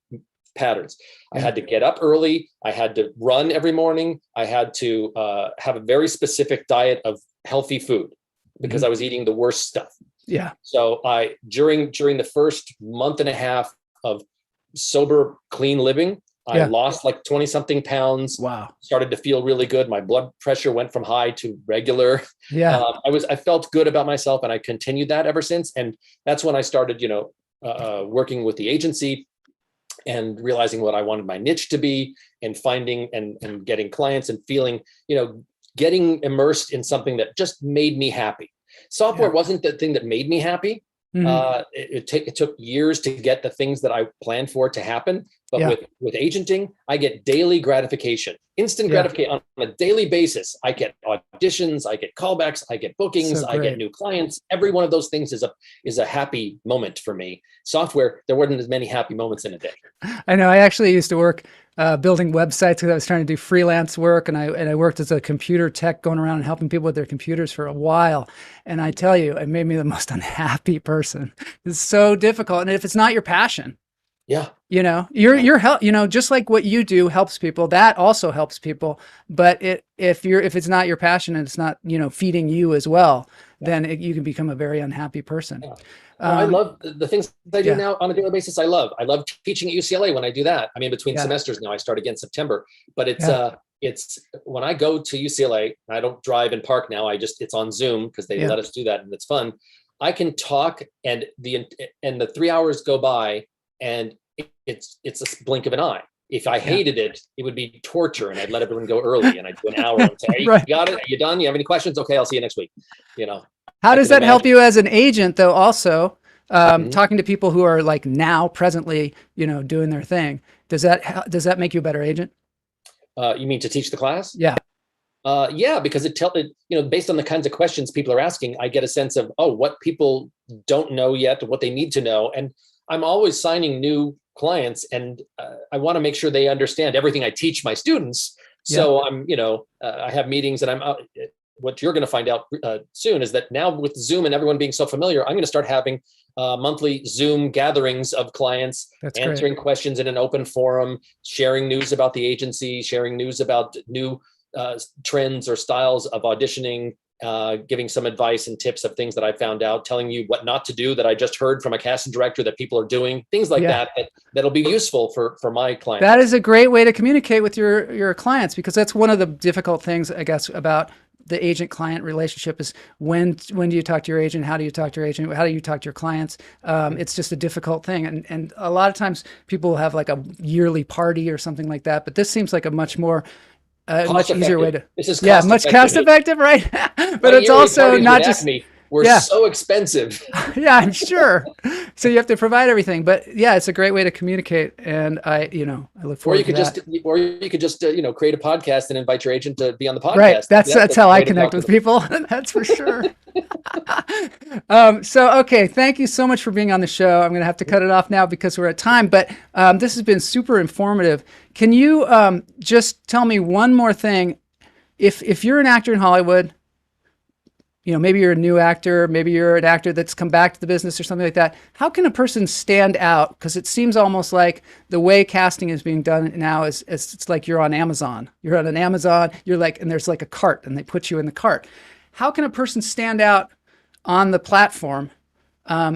patterns. I had to get up early. I had to run every morning. I had to have a very specific diet of healthy food because I was eating the worst stuff. Yeah. So during the first month and a half of sober, clean living, I lost like 20 something pounds. Wow. Started to feel really good. My blood pressure went from high to regular. Yeah. I felt good about myself, and I continued that ever since. And that's when I started, working with the agency and realizing what I wanted my niche to be, and finding and getting clients and feeling, getting immersed in something that just made me happy. Software wasn't the thing that made me happy. It took years to get the things that I planned for to happen. But with agenting, I get daily gratification, instant gratification on a daily basis. I get auditions, I get callbacks, I get bookings, I get new clients. Every one of those things is a happy moment for me. Software, there weren't as many happy moments in a day. I know. I actually used to work building websites because I was trying to do freelance work, and I worked as a computer tech, going around and helping people with their computers for a while. And I tell you, it made me the most unhappy person. It's so difficult, and if it's not your passion, your help, just like what you do helps people, that also helps people. But if it's not your passion and it's not, feeding you as well, then you can become a very unhappy person. Yeah. I love the things that I do now on a daily basis. I love teaching at UCLA when I do that. I mean, between semesters now, I start again September, but it's when I go to UCLA, I don't drive and park now. It's on Zoom because they let us do that, and it's fun. I can talk, and the 3 hours go by, and it's a blink of an eye. If I hated it, it would be torture, and I'd let everyone go early, and I'd do an hour and say, hey, you got it? Are you done? You have any questions? Okay, I'll see you next week. How does that help you as an agent, though? Also, talking to people who are like now presently, doing their thing. Does that make you a better agent? You mean to teach the class? Yeah. Because based on the kinds of questions people are asking, I get a sense of, what people don't know yet, what they need to know. And I'm always signing new clients, and I want to make sure they understand everything I teach my students. So I'm, I have meetings, and what you're going to find out soon is that now with Zoom and everyone being so familiar, I'm going to start having monthly Zoom gatherings of clients, answering questions in an open forum, sharing news about the agency, sharing news about new trends or styles of auditioning, giving some advice and tips of things that I found out, telling you what not to do that I just heard from a casting director that people are doing, things like that'll be useful for my clients. That is a great way to communicate with your clients, because that's one of the difficult things, I guess, about the agent-client relationship is when do you talk to your agent? How do you talk to your agent? How do you talk to your clients? It's just a difficult thing. And a lot of times people have like a yearly party or something like that, but this seems like a much more much easier way to, this is much cost effective, right? But it's also not just, we're so expensive. Yeah, I'm sure. So you have to provide everything, but it's a great way to communicate. And I look forward to that. Or you could just create a podcast and invite your agent to be on the podcast. Right. That's how I connect with people. That's for sure. Okay. Thank you so much for being on the show. I'm going to have to cut it off now because we're at time, but this has been super informative. Can you just tell me one more thing? If you're an actor in Hollywood, maybe you're a new actor, maybe you're an actor that's come back to the business or something like that. How can a person stand out? Because it seems almost like the way casting is being done now is it's like you're on Amazon. You're on an Amazon, and there's like a cart, and they put you in the cart. How can a person stand out on the platform?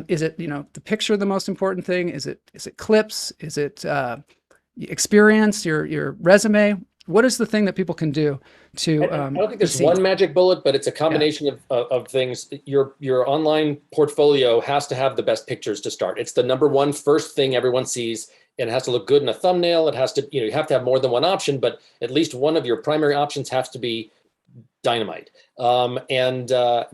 Is it, the picture the most important thing? Is it clips? Is it experience, your resume? what is the thing that people can do to? I don't think there's one magic bullet, but it's a combination of things. Your online portfolio has to have the best pictures to start. It's the number one first thing everyone sees, and it has to look good in a thumbnail. It has to, you have to have more than one option, but at least one of your primary options has to be dynamite. And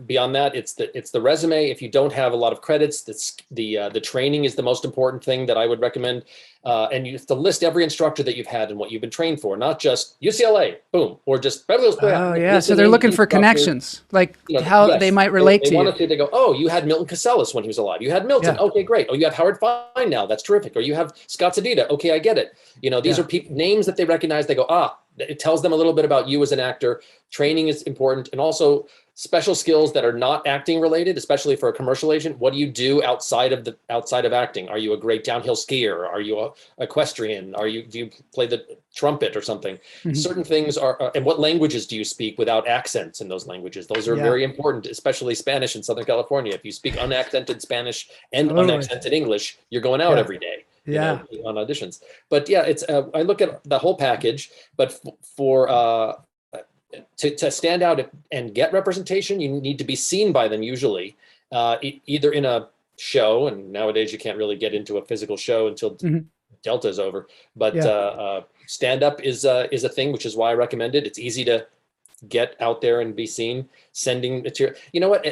beyond that, it's the resume. If you don't have a lot of credits, the training is the most important thing that I would recommend. And you have to list every instructor that you've had and what you've been trained for, not just UCLA, boom, or just Beverly Hills. Oh yeah, so they're looking for connections, like how they might relate to you. They go, oh, you had Milton Casellas when he was alive. You had Milton. Okay, great. Oh, you have Howard Fine now. That's terrific. Or you have Scott Sedita. Okay, I get it. These are names that they recognize. They go, it tells them a little bit about you as an actor. Training is important, and also special skills that are not acting related, especially for a commercial agent. What do you do outside of acting? Are you a great downhill skier? Are you a equestrian? Do you play the trumpet or something? Mm-hmm. Certain things are, and what languages do you speak without accents in those languages? Those are very important, especially Spanish in Southern California. If you speak unaccented Spanish and unaccented English, you're going out every day. On auditions. But it's I look at the whole package, but for to stand out and get representation, you need to be seen by them usually, either in a show, and nowadays you can't really get into a physical show until Delta is over, but stand up is a thing, which is why I recommend it. It's easy to get out there and be seen. Sending material. You know what?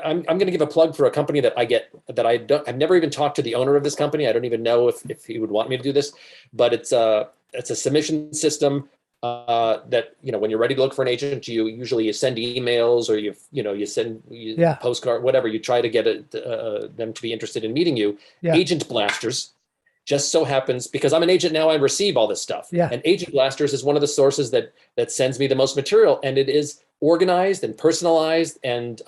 I'm going to give a plug for a company that I've never even talked to the owner of this company. I don't even know if he would want me to do this, but it's a submission system that, when you're ready to look for an agent, you send emails, or you send postcard, whatever. You try to get them to be interested in meeting you. Agent Blasters just so happens, because I'm an agent now, I receive all this stuff. And Agent Blasters is one of the sources that sends me the most material, and it is organized and personalized and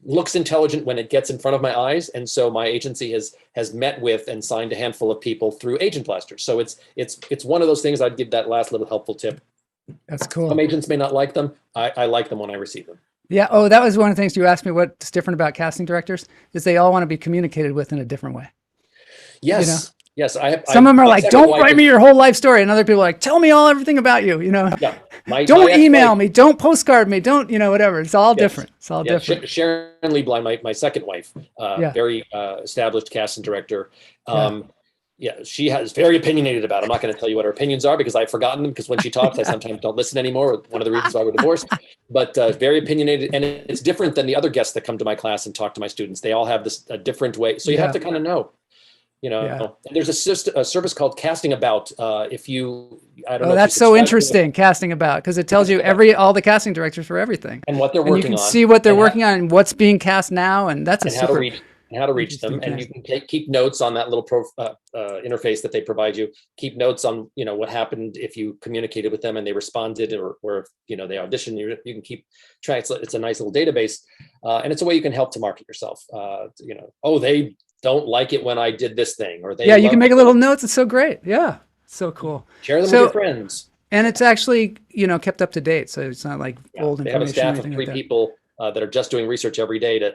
looks intelligent when it gets in front of my eyes. And so my agency has met with and signed a handful of people through Agent Blasters. So it's one of those things. I'd give that last little helpful tip. That's cool. Some agents may not like them. I like them when I receive them. Yeah. Oh, that was one of the things you asked me. What's different about casting directors is they all want to be communicated with in a different way. Yes. Yes. Some of them are like, don't write me your whole life story. And other people are like, tell me everything about you. Don't email me. Don't postcard me. Don't, whatever. It's all different. It's all different. Sharon Lieblein, my second wife, very established casting director. She is very opinionated about it. I'm not going to tell you what her opinions are because I've forgotten them, because when she talks, I sometimes don't listen anymore. One of the reasons why we're divorced. But very opinionated. And it's different than the other guests that come to my class and talk to my students. They all have a different way. So you have to kind of know. There's a service called Casting About. I don't know. That's so interesting. Casting About, because it tells you all the casting directors for everything and what they're working on. You can see what they're working on and what's being cast now, and that's how to reach them. And you can keep notes on that little interface that they provide you. Keep notes on what happened if you communicated with them and they responded, or if they auditioned. You can keep track. It's a nice little database, and it's a way you can help to market yourself. They don't like it when I did this thing, or they you can make a little notes. It's so great. Yeah, so cool. Share them with your friends. And it's actually kept up to date, so it's not like old information. They have a staff of 3 people that are just doing research every day to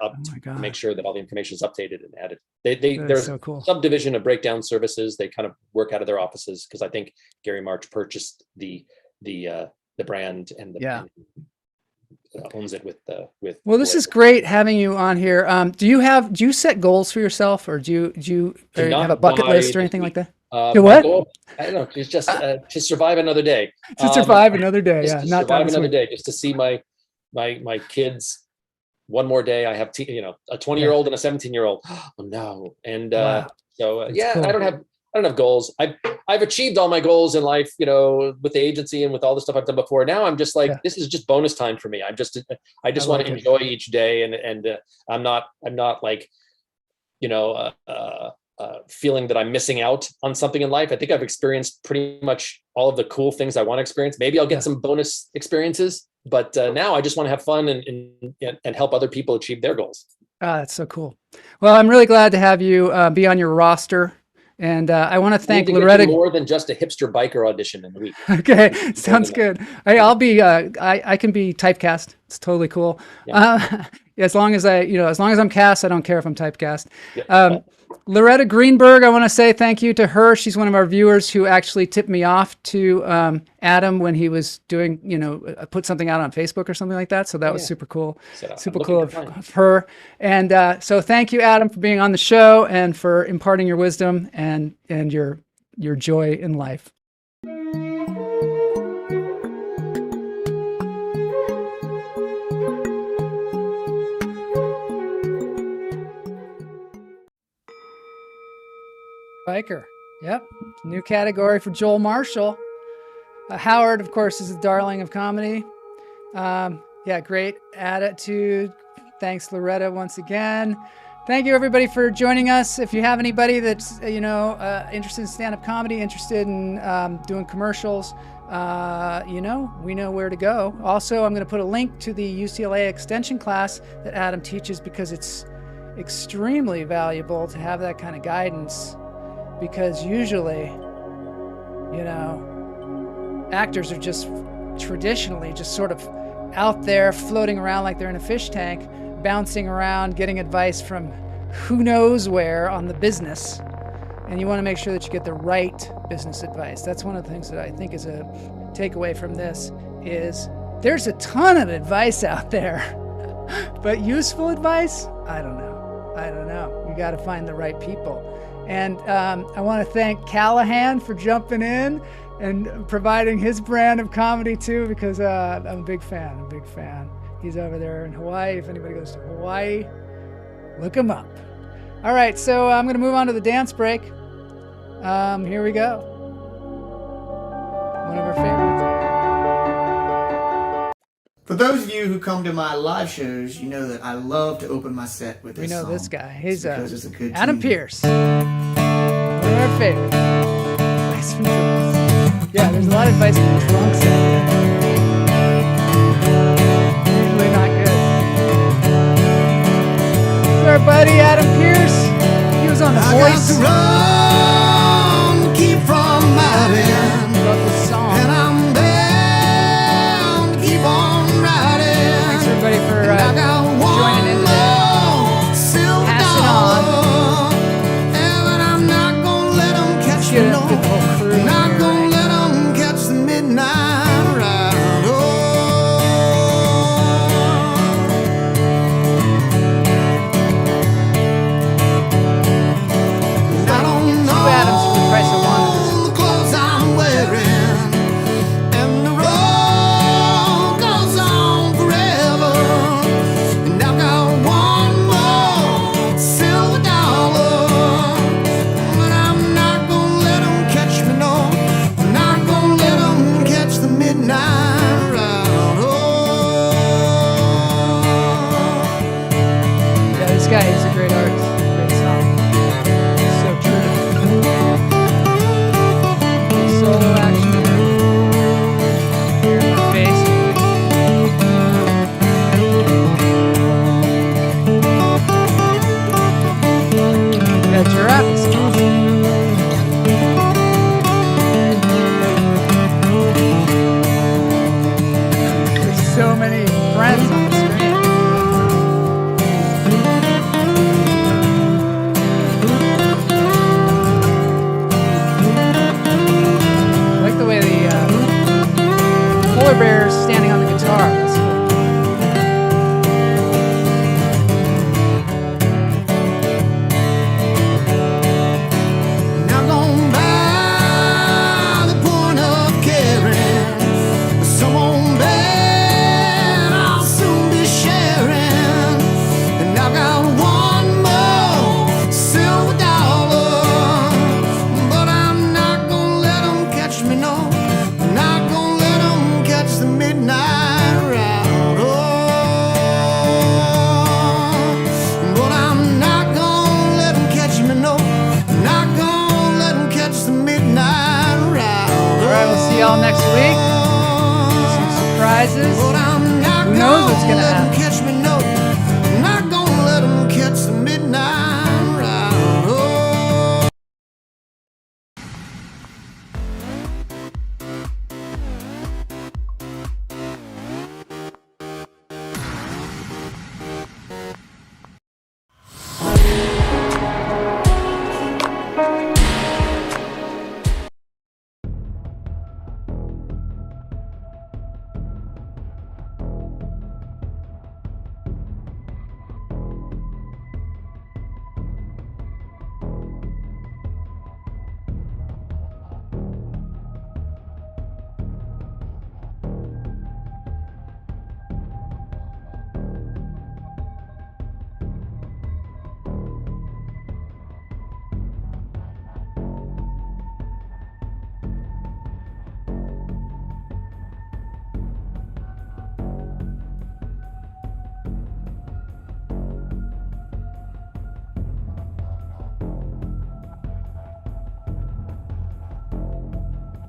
make sure that all the information is updated and added. They're so cool. Subdivision of breakdown services. They kind of work out of their offices, because I think Gary March purchased the brand and owns it with. Well, this is great having you on here. Do you set goals for yourself, or do you have a bucket list or anything like that? What? Goal, I don't know. It's just to survive another day. To survive another day. Yeah, not survive another day. Just to see my kids one more day. I have a 20-year-old and a 17-year-old. Oh no! And cool. I don't have goals. I've achieved all my goals in life, with the agency and with all the stuff I've done before. Now I'm just like, this is just bonus time for me. I just want to enjoy each day, and I'm not like, feeling that I'm missing out on something in life. I think I've experienced pretty much all of the cool things I want to experience. Maybe I'll get some bonus experiences, but now I just want to have fun and help other people achieve their goals. That's so cool. Well, I'm really glad to have you be on your roster. And I want to thank Loretta. More than just a hipster biker audition in the week. Okay, sounds good. Hey, I'll be. I can be typecast. It's totally cool. Yeah. as long as I'm cast, I don't care if I'm typecast. Yeah. Loretta Greenberg, I want to say thank you to her. She's one of our viewers who actually tipped me off to Adam when he was doing, put something out on Facebook or something like that. So that was super cool. Super cool of her. And so thank you, Adam, for being on the show and for imparting your wisdom and your joy in life. Biker. Yep. New category for Joel Marshall. Howard, of course, is a darling of comedy. Great attitude. Thanks, Loretta, once again. Thank you, everybody, for joining us. If you have anybody that's, interested in stand-up comedy, interested in doing commercials, we know where to go. Also, I'm going to put a link to the UCLA extension class that Adam teaches because it's extremely valuable to have that kind of guidance. Because usually, actors are just traditionally just sort of out there floating around like they're in a fish tank, bouncing around, getting advice from who knows where on the business. And you want to make sure that you get the right business advice. That's one of the things that I think is a takeaway from this is there's a ton of advice out there, but useful advice? I don't know. You got to find the right people. And I want to thank Callahan for jumping in and providing his brand of comedy too, because I'm a big fan. He's over there in Hawaii. If anybody goes to Hawaii, look him up. All right, so I'm going to move on to the dance break. Here we go. One of our favorites. For those of you who come to my live shows, you know that I love to open my set with this song. We know this guy. He's it's a good Adam tune. Pierce. One of our favorites. Advice from drunks. Yeah, there's a lot of advice from drunks. Usually not good. This is our buddy Adam Pierce. He was on The Voice. Run, keep from my end. Love this song. And I'm bound to keep on riding. Thanks everybody for I got joining in today. silver Pass it on. dollar. And I'm not gonna let them catch me, Get no. the whole crew in Not here, gonna right? let them catch the midnight ride. I don't know. Two Adams for the price of one. The clothes I'm wearing, and the road goes on forever. And I've got one more silver dollar, but I'm not gonna let 'em catch me, no. I'm not gonna let 'em catch the midnight ride. Oh. Yeah, this guy is a great artist. Great song. So true. Solo action here in my face. Yeah, Giraffe is awesome. There's so many friends on the screen. I like the way the polar bear is standing on the guitar. That's cool. Not gonna buy the point of caring. Someone bad I'll soon be sharing. And I've got one more silver dollar, but I'm not gonna let 'em catch me, no. Not gonna let 'em catch the midnight ride. Oh, but I'm not gonna let 'em catch me, no. Not gonna let 'em catch the midnight ride. All right, we'll see y'all next week. Some surprises. But I'm not Who knows what's gonna let 'em happen?